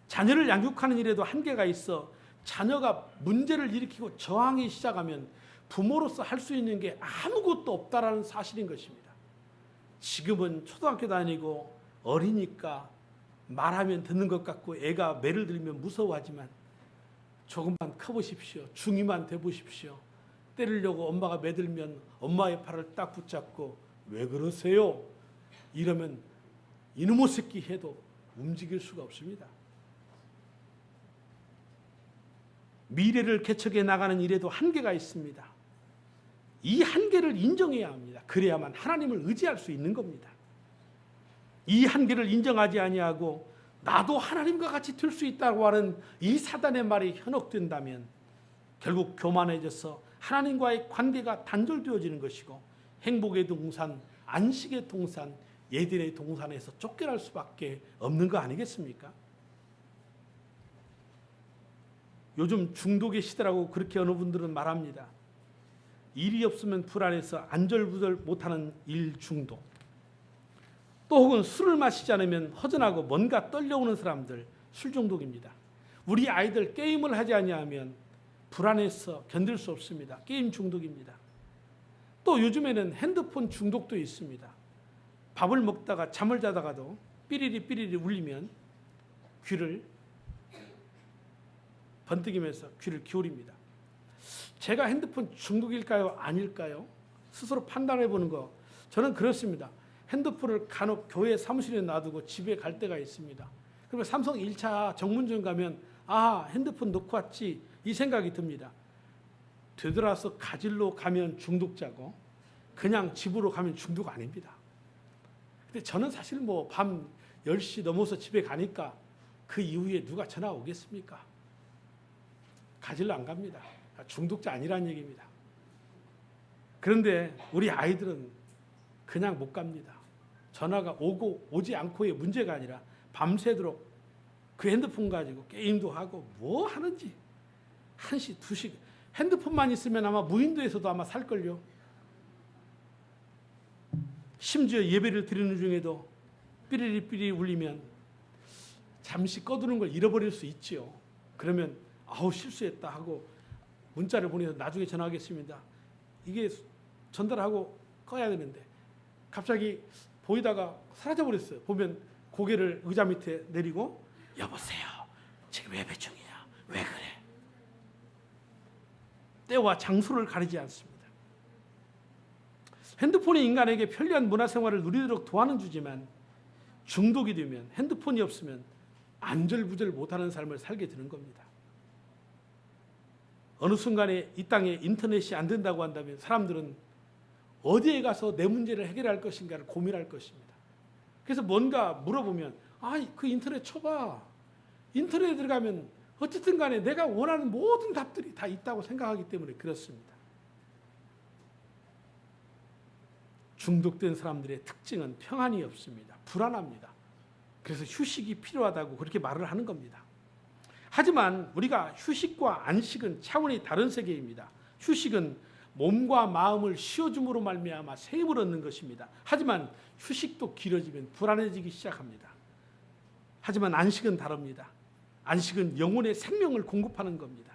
Speaker 5: 자녀를 양육하는 일에도 한계가 있어 자녀가 문제를 일으키고 저항이 시작하면 부모로서 할 수 있는 게 아무것도 없다라는 사실인 것입니다. 지금은 초등학교 다니고 어리니까 말하면 듣는 것 같고 애가 매를 들면 무서워하지만 조금만 커보십시오. 중2만 돼보십시오. 때리려고 엄마가 매들면 엄마의 팔을 딱 붙잡고 왜 그러세요? 이러면 이놈의 새끼 해도 움직일 수가 없습니다. 미래를 개척해 나가는 일에도 한계가 있습니다. 이 한계를 인정해야 합니다. 그래야만 하나님을 의지할 수 있는 겁니다. 이 한계를 인정하지 아니하고 나도 하나님과 같이 될 수 있다고 하는 이 사단의 말이 현혹된다면 결국 교만해져서 하나님과의 관계가 단절되어지는 것이고 행복의 동산, 안식의 동산, 예전의 동산에서 쫓겨날 수밖에 없는 거 아니겠습니까? 요즘 중독의 시대라고 그렇게 어느 분들은 말합니다. 일이 없으면 불안해서 안절부절 못하는 일 중독. 또 혹은 술을 마시지 않으면 허전하고 뭔가 떨려오는 사람들, 술 중독입니다. 우리 아이들 게임을 하지 아니하면 불안해서 견딜 수 없습니다. 게임 중독입니다. 또 요즘에는 핸드폰 중독도 있습니다. 밥을 먹다가 잠을 자다가도 삐리리 삐리리 울리면 귀를 번뜩이면서 귀를 기울입니다. 제가 핸드폰 중독일까요? 아닐까요? 스스로 판단해 보는 거. 저는 그렇습니다. 핸드폰을 간혹 교회 사무실에 놔두고 집에 갈 때가 있습니다. 그러면 삼성 1차 정문점 가면 핸드폰 놓고 왔지 이 생각이 듭니다. 되돌아서 가지러 가면 중독자고 그냥 집으로 가면 중독 아닙니다. 근데 저는 사실 밤 10시 넘어서 집에 가니까 그 이후에 누가 전화 오겠습니까? 가지러 안 갑니다. 중독자 아니라는 얘기입니다. 그런데 우리 아이들은 그냥 못 갑니다. 전화가 오고 오지 않고의 문제가 아니라 밤새도록 그 핸드폰 가지고 게임도 하고 뭐 하는지 1시, 2시 핸드폰만 있으면 아마 무인도에서도 아마 살걸요. 심지어 예배를 드리는 중에도 삐리리 울리면 잠시 꺼두는 걸 잃어버릴 수 있지요. 그러면 실수했다 하고 문자를 보내서 나중에 전화하겠습니다. 이게 전달하고 꺼야 되는데 갑자기 보이다가 사라져버렸어요. 보면 고개를 의자 밑에 내리고 여보세요. 지금 예배 중이야. 왜 그래? 때와 장소를 가리지 않습니다. 핸드폰이 인간에게 편리한 문화생활을 누리도록 도와는 주지만 중독이 되면 핸드폰이 없으면 안절부절 못하는 삶을 살게 되는 겁니다. 어느 순간에 이 땅에 인터넷이 안 된다고 한다면 사람들은 어디에 가서 내 문제를 해결할 것인가를 고민할 것입니다. 그래서 뭔가 물어보면 그 인터넷 쳐봐. 인터넷에 들어가면 어쨌든 간에 내가 원하는 모든 답들이 다 있다고 생각하기 때문에 그렇습니다. 중독된 사람들의 특징은 평안이 없습니다. 불안합니다. 그래서 휴식이 필요하다고 그렇게 말을 하는 겁니다. 하지만 우리가 휴식과 안식은 차원이 다른 세계입니다. 휴식은 몸과 마음을 쉬어줌으로 말미암아 새 힘을 얻는 것입니다. 하지만 휴식도 길어지면 불안해지기 시작합니다. 하지만 안식은 다릅니다. 안식은 영혼의 생명을 공급하는 겁니다.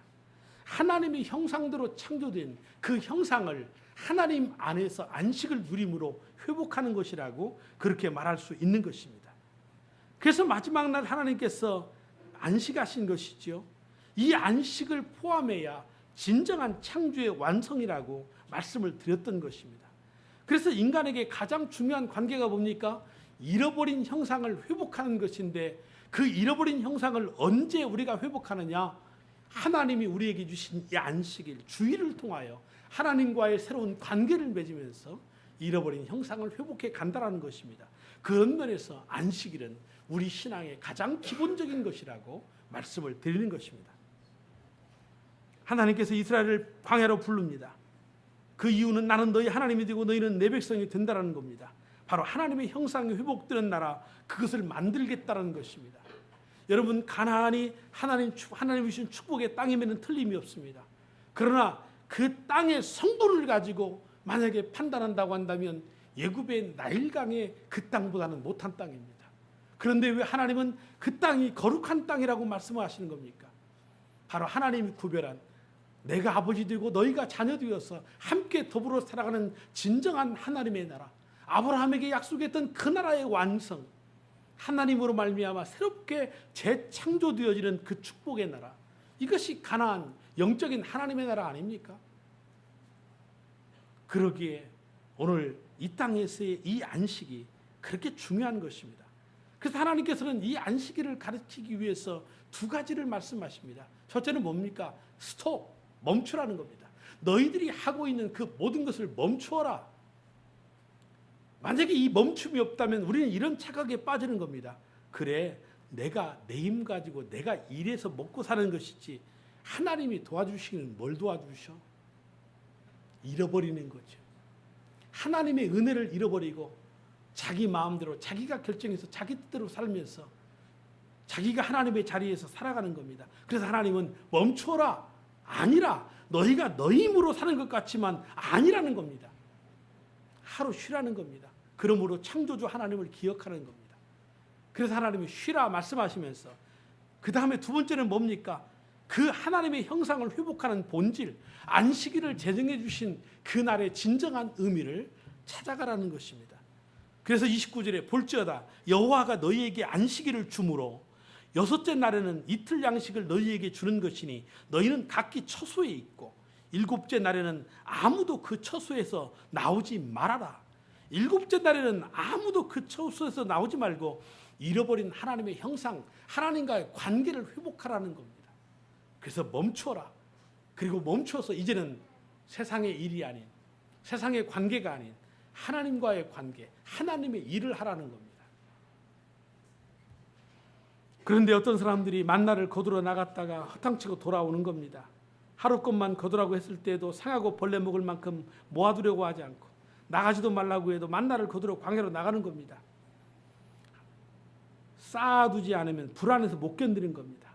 Speaker 5: 하나님의 형상대로 창조된 그 형상을 하나님 안에서 안식을 누림으로 회복하는 것이라고 그렇게 말할 수 있는 것입니다. 그래서 마지막 날 하나님께서 안식하신 것이죠. 이 안식을 포함해야 진정한 창조의 완성이라고 말씀을 드렸던 것입니다. 그래서 인간에게 가장 중요한 관계가 뭡니까? 잃어버린 형상을 회복하는 것인데, 그 잃어버린 형상을 언제 우리가 회복하느냐? 하나님이 우리에게 주신 이 안식일, 주일을 통하여 하나님과의 새로운 관계를 맺으면서 잃어버린 형상을 회복해 간다는 것입니다. 그런 면에서 안식일은 우리 신앙의 가장 기본적인 것이라고 말씀을 드리는 것입니다. 하나님께서 이스라엘을 광야로 부릅니다. 그 이유는 나는 너희 하나님이 되고 너희는 내 백성이 된다는 겁니다. 바로 하나님의 형상이 회복되는 나라, 그것을 만들겠다는 것입니다. 여러분, 가나안이 하나님이 주신 축복의 땅임에는 틀림이 없습니다. 그러나 그 땅의 성분을 가지고 만약에 판단한다고 한다면 애굽의 나일강의 그 땅보다는 못한 땅입니다. 그런데 왜 하나님은 그 땅이 거룩한 땅이라고 말씀하시는 겁니까? 바로 하나님이 구별한, 내가 아버지 되고 너희가 자녀 되어서 함께 더불어 살아가는 진정한 하나님의 나라, 아브라함에게 약속했던 그 나라의 완성, 하나님으로 말미암아 새롭게 재창조되어지는 그 축복의 나라, 이것이 가나안, 영적인 하나님의 나라 아닙니까? 그러기에 오늘 이 땅에서의 이 안식이 그렇게 중요한 것입니다. 그래서 하나님께서는 이 안식일을 가르치기 위해서 두 가지를 말씀하십니다. 첫째는 뭡니까? 스톱, 멈추라는 겁니다. 너희들이 하고 있는 그 모든 것을 멈추어라. 만약에 이 멈춤이 없다면 우리는 이런 착각에 빠지는 겁니다. 그래, 내가 내 힘 가지고 내가 일해서 먹고 사는 것이지 하나님이 도와주시기는 뭘 도와주셔? 잃어버리는 거죠. 하나님의 은혜를 잃어버리고 자기 마음대로 자기가 결정해서 자기 뜻대로 살면서 자기가 하나님의 자리에서 살아가는 겁니다. 그래서 하나님은 멈춰라, 아니라, 너희가 너희 힘으로 사는 것 같지만 아니라는 겁니다. 하루 쉬라는 겁니다. 그러므로 창조주 하나님을 기억하는 겁니다. 그래서 하나님이 쉬라 말씀하시면서 그 다음에 두 번째는 뭡니까? 그 하나님의 형상을 회복하는 본질, 안식일을 제정해 주신 그날의 진정한 의미를 찾아가라는 것입니다. 그래서 29절에 볼지어다 여호와가 너희에게 안식일을 주므로 여섯째 날에는 이틀 양식을 너희에게 주는 것이니 너희는 각기 처소에 있고 일곱째 날에는 아무도 그 처소에서 나오지 말아라. 일곱째 날에는 아무도 그 처소에서 나오지 말고 잃어버린 하나님의 형상, 하나님과의 관계를 회복하라는 겁니다. 그래서 멈춰라. 그리고 멈춰서 이제는 세상의 일이 아닌, 세상의 관계가 아닌 하나님과의 관계, 하나님의 일을 하라는 겁니다. 그런데 어떤 사람들이 만나를 거두러 나갔다가 허탕치고 돌아오는 겁니다. 하루 것만 거두라고 했을 때도 상하고 벌레 먹을 만큼 모아두려고 하지 않고 나가지도 말라고 해도 만나를 거두러 광야로 나가는 겁니다. 쌓아두지 않으면 불안해서 못 견디는 겁니다.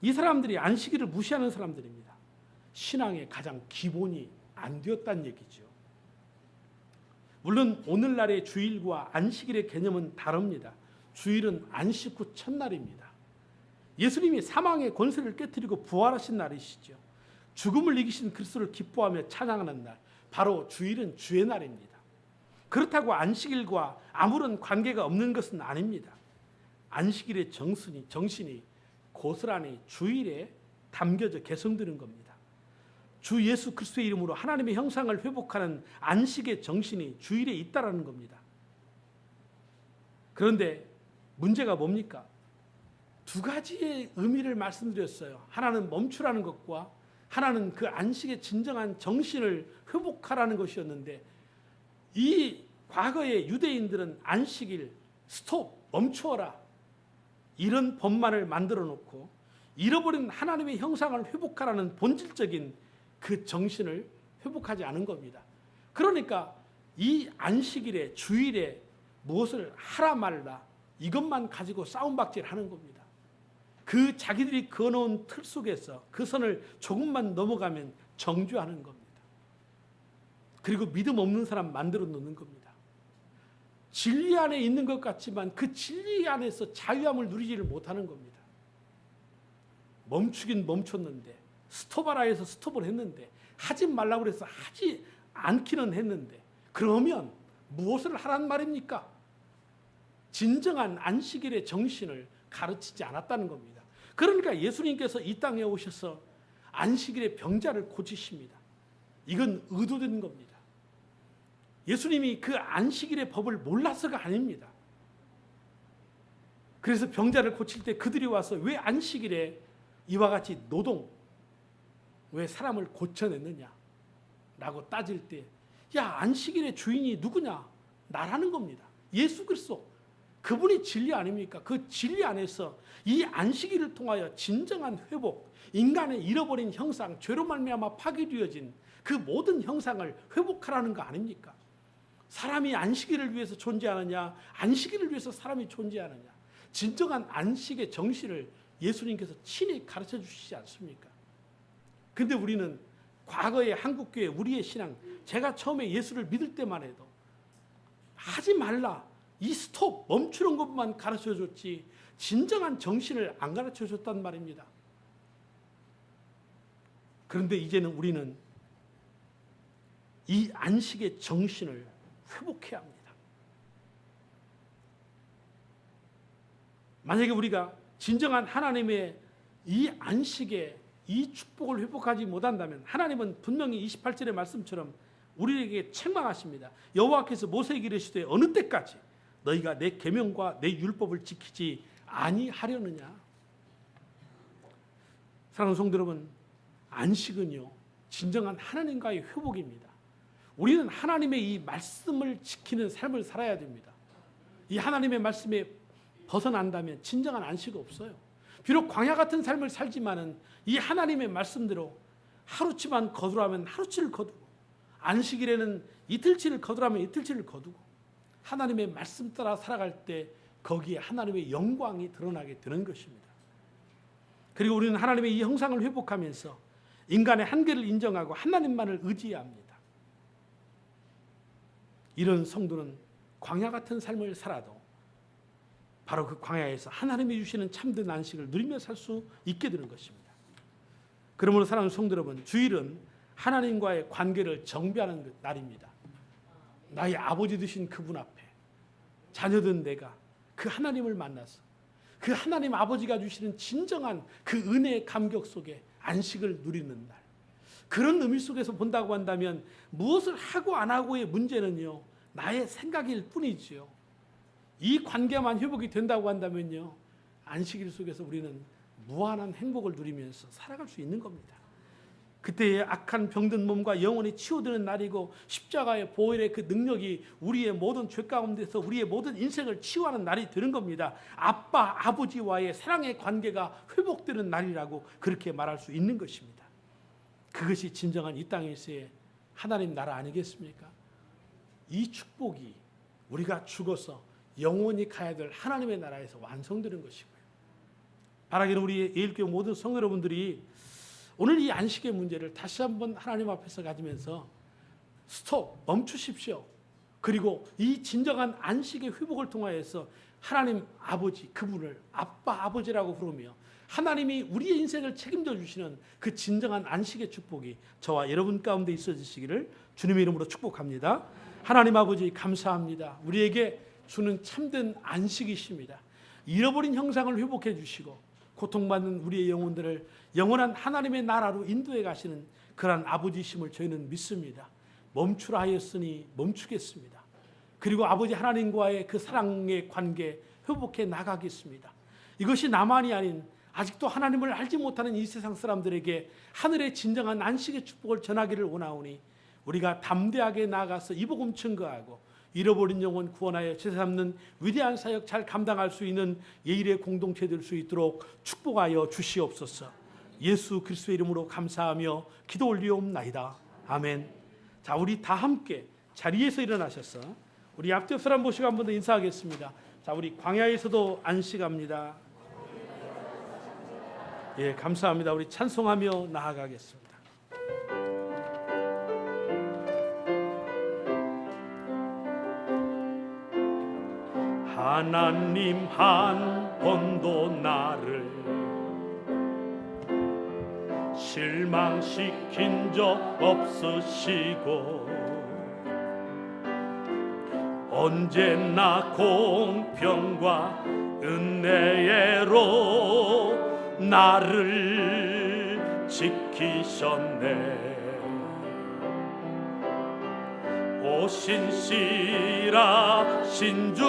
Speaker 5: 이 사람들이 안식일을 무시하는 사람들입니다. 신앙의 가장 기본이 안 되었다는 얘기죠. 물론 오늘날의 주일과 안식일의 개념은 다릅니다. 주일은 안식 후 첫날입니다. 예수님이 사망의 권세를 깨뜨리고 부활하신 날이시죠. 죽음을 이기신 그리스도를 기뻐하며 찬양하는 날, 바로 주일은 주의 날입니다. 그렇다고 안식일과 아무런 관계가 없는 것은 아닙니다. 안식일의 정신이 고스란히 주일에 담겨져 개성되는 겁니다. 주 예수 그리스도의 이름으로 하나님의 형상을 회복하는 안식의 정신이 주일에 있다라는 겁니다. 그런데 문제가 뭡니까? 두 가지의 의미를 말씀드렸어요. 하나는 멈추라는 것과 하나는 그 안식의 진정한 정신을 회복하라는 것이었는데, 이 과거의 유대인들은 안식일, 스톱, 멈추어라, 이런 법만을 만들어 놓고 잃어버린 하나님의 형상을 회복하라는 본질적인 그 정신을 회복하지 않은 겁니다. 그러니까 이 안식일에, 주일에 무엇을 하라 말라, 이것만 가지고 싸움박질 하는 겁니다. 그 자기들이 그어놓은 틀 속에서 그 선을 조금만 넘어가면 정죄하는 겁니다. 그리고 믿음 없는 사람 만들어 놓는 겁니다. 진리 안에 있는 것 같지만 그 진리 안에서 자유함을 누리지를 못하는 겁니다. 멈추긴 멈췄는데, 스톱하라 해서 스톱을 했는데, 하지 말라고 해서 하지 않기는 했는데 그러면 무엇을 하란 말입니까? 진정한 안식일의 정신을 가르치지 않았다는 겁니다. 그러니까 예수님께서 이 땅에 오셔서 안식일의 병자를 고치십니다. 이건 의도된 겁니다. 예수님이 그 안식일의 법을 몰라서가 아닙니다. 그래서 병자를 고칠 때 그들이 와서 왜 안식일에 이와 같이 노동, 왜 사람을 고쳐냈느냐 라고 따질 때, 야, 안식일의 주인이 누구냐? 나라는 겁니다. 예수 그리스도. 그분이 진리 아닙니까? 그 진리 안에서 이 안식일을 통하여 진정한 회복, 인간의 잃어버린 형상, 죄로 말미암아 파괴되어진 그 모든 형상을 회복하라는 거 아닙니까? 사람이 안식일을 위해서 존재하느냐, 안식일을 위해서 사람이 존재하느냐, 진정한 안식의 정신을 예수님께서 친히 가르쳐 주시지 않습니까? 근데 우리는 과거의 한국교회, 우리의 신앙, 제가 처음에 예수를 믿을 때만 해도 하지 말라, 이 스톱, 멈추는 것만 가르쳐 줬지 진정한 정신을 안 가르쳐 줬단 말입니다. 그런데 이제는 우리는 이 안식의 정신을 회복해야 합니다. 만약에 우리가 진정한 하나님의 이 안식의 이 축복을 회복하지 못한다면 하나님은 분명히 28절의 말씀처럼 우리에게 책망하십니다. 여호와께서 모세에게 이르시되 어느 때까지 너희가 내 계명과 내 율법을 지키지 아니하려느냐. 사랑하는 성도 여러분, 안식은요 진정한 하나님과의 회복입니다. 우리는 하나님의 이 말씀을 지키는 삶을 살아야 됩니다. 이 하나님의 말씀에 벗어난다면 진정한 안식이 없어요. 비록 광야 같은 삶을 살지만은 이 하나님의 말씀대로 하루치만 거두라면 하루치를 거두고, 안식일에는 이틀치를 거두라면 이틀치를 거두고, 하나님의 말씀 따라 살아갈 때 거기에 하나님의 영광이 드러나게 되는 것입니다. 그리고 우리는 하나님의 이 형상을 회복하면서 인간의 한계를 인정하고 하나님만을 의지해야 합니다. 이런 성도는 광야 같은 삶을 살아도 바로 그 광야에서 하나님이 주시는 참된 안식을 누리며 살 수 있게 되는 것입니다. 그러므로 사랑하는 성도 여러분, 주일은 하나님과의 관계를 정비하는 날입니다. 나의 아버지 되신 그분 앞에 자녀된 내가 그 하나님을 만나서 그 하나님 아버지가 주시는 진정한 그 은혜의 감격 속에 안식을 누리는 날, 그런 의미 속에서 본다고 한다면 무엇을 하고 안 하고의 문제는요 나의 생각일 뿐이지요. 이 관계만 회복이 된다고 한다면요 안식일 속에서 우리는 무한한 행복을 누리면서 살아갈 수 있는 겁니다. 그때의 악한 병든 몸과 영혼이 치유되는 날이고, 십자가의 보혈의 그 능력이 우리의 모든 죄 가운데서 우리의 모든 인생을 치유하는 날이 되는 겁니다. 아빠, 아버지와의 사랑의 관계가 회복되는 날이라고 그렇게 말할 수 있는 것입니다. 그것이 진정한 이 땅에서의 하나님 나라 아니겠습니까? 이 축복이 우리가 죽어서 영원히 가야 될 하나님의 나라에서 완성되는 것이고요. 바라기는 우리 예일교회 모든 성도 여러분들이 오늘 이 안식의 문제를 다시 한번 하나님 앞에서 가지면서 스톱, 멈추십시오. 그리고 이 진정한 안식의 회복을 통하여서 하나님 아버지, 그분을 아빠, 아버지라고 부르며 하나님이 우리의 인생을 책임져 주시는 그 진정한 안식의 축복이 저와 여러분 가운데 있어지시기를 주님의 이름으로 축복합니다. 하나님 아버지 감사합니다. 우리에게 주는 참된 안식이십니다. 잃어버린 형상을 회복해 주시고 고통받는 우리의 영혼들을 영원한 하나님의 나라로 인도해 가시는 그러한 아버지심을 저희는 믿습니다. 멈추라 하였으니 멈추겠습니다. 그리고 아버지 하나님과의 그 사랑의 관계 회복해 나가겠습니다. 이것이 나만이 아닌 아직도 하나님을 알지 못하는 이 세상 사람들에게 하늘의 진정한 안식의 축복을 전하기를 원하오니 우리가 담대하게 나아가서 이 복음 증거하고 잃어버린 영혼 구원하여 제삼는 위대한 사역 잘 감당할 수 있는 예일의 공동체 될 수 있도록 축복하여 주시옵소서. 예수 그리스도의 이름으로 감사하며 기도 올리옵나이다. 아멘. 자, 우리 다 함께 자리에서 일어나셔서 우리 앞뒤 사람 보시고 한 번 더 인사하겠습니다. 자, 우리 광야에서도 안식합니다. 예, 감사합니다. 우리 찬송하며 나아가겠습니다. 하나님 한 번도 나를
Speaker 3: 실망시킨 적 없으시고 언제나 공평과 은혜로 나를 지키셨네. 오 신실하신 주,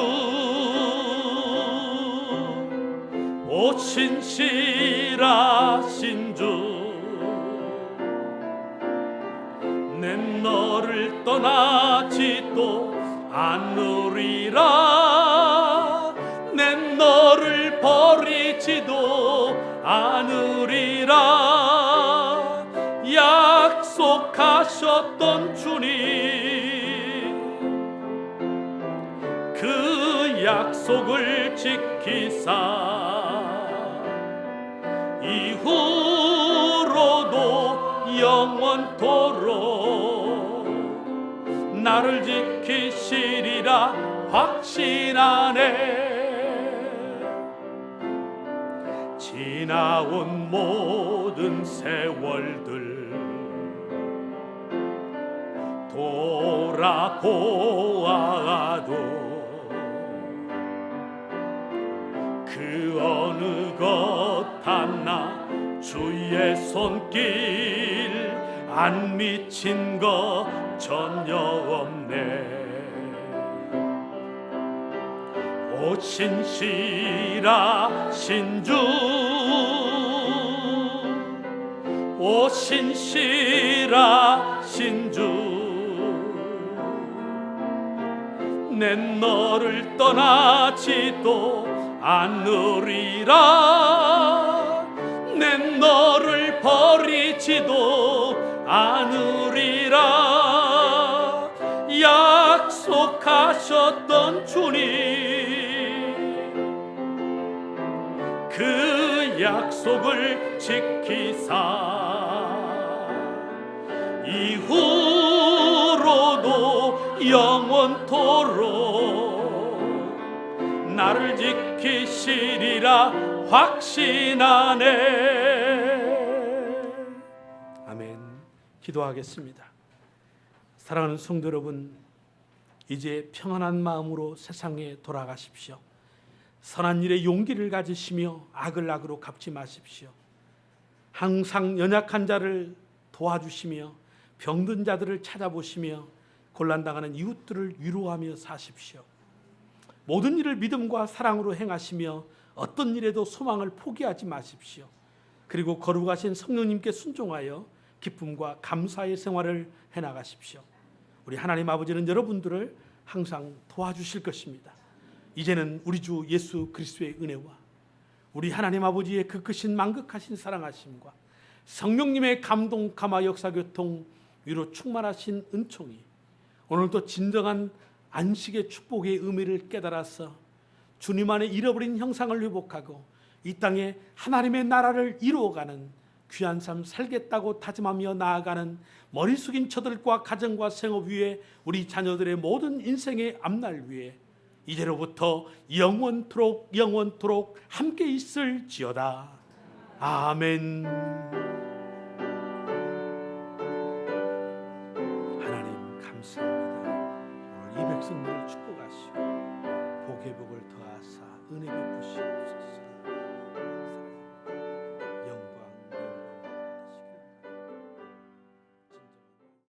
Speaker 3: 오 신실하신 주, 내 너를 떠나지도 않으리라, 내 너를 버리지도 않으리라. 약속하셨던 주님, 그 약속을 지키사 이후로도 영원토록 나를 지키시리라 확신하네. 지나온 모든 세월들 돌아보아도 그 어느 것 하나 주의 손길 안 미친 것 전혀 없네. 오 신실하신 주, 오 신실하신 주, 내 너를 떠나지도 않으리라, 내 너를 버리지도 않으리라. 약속하셨던 주님, 그 약속을 지키사 이후로도 영원토록 나를 지키시리라 확신하네.
Speaker 5: 아멘. 기도하겠습니다. 사랑하는 성도 여러분, 이제 평안한 마음으로 세상에 돌아가십시오. 선한 일에 용기를 가지시며 악을 악으로 갚지 마십시오. 항상 연약한 자를 도와주시며 병든 자들을 찾아보시며 곤란당하는 이웃들을 위로하며 사십시오. 모든 일을 믿음과 사랑으로 행하시며 어떤 일에도 소망을 포기하지 마십시오. 그리고 거룩하신 성령님께 순종하여 기쁨과 감사의 생활을 해나가십시오. 우리 하나님 아버지는 여러분들을 항상 도와주실 것입니다. 이제는 우리 주 예수 그리스도의 은혜와 우리 하나님 아버지의 그 크신 만극하신 사랑하심과 성령님의 감동 감화 역사 교통 위로 충만하신 은총이 오늘도 진정한 안식의 축복의 의미를 깨달아서 주님 안에 잃어버린 형상을 회복하고 이 땅에 하나님의 나라를 이루어가는 귀한 삶 살겠다고 다짐하며 나아가는 머리 숙인 저들과 가정과 생업 위에 우리 자녀들의 모든 인생의 앞날 위에 이제로부터 영원토록 함께 있을지어다. 아멘. 하나님 감사합니다. 오늘 이 백성들을 축복하시고 복의 복을 더하사 은혜 베푸시고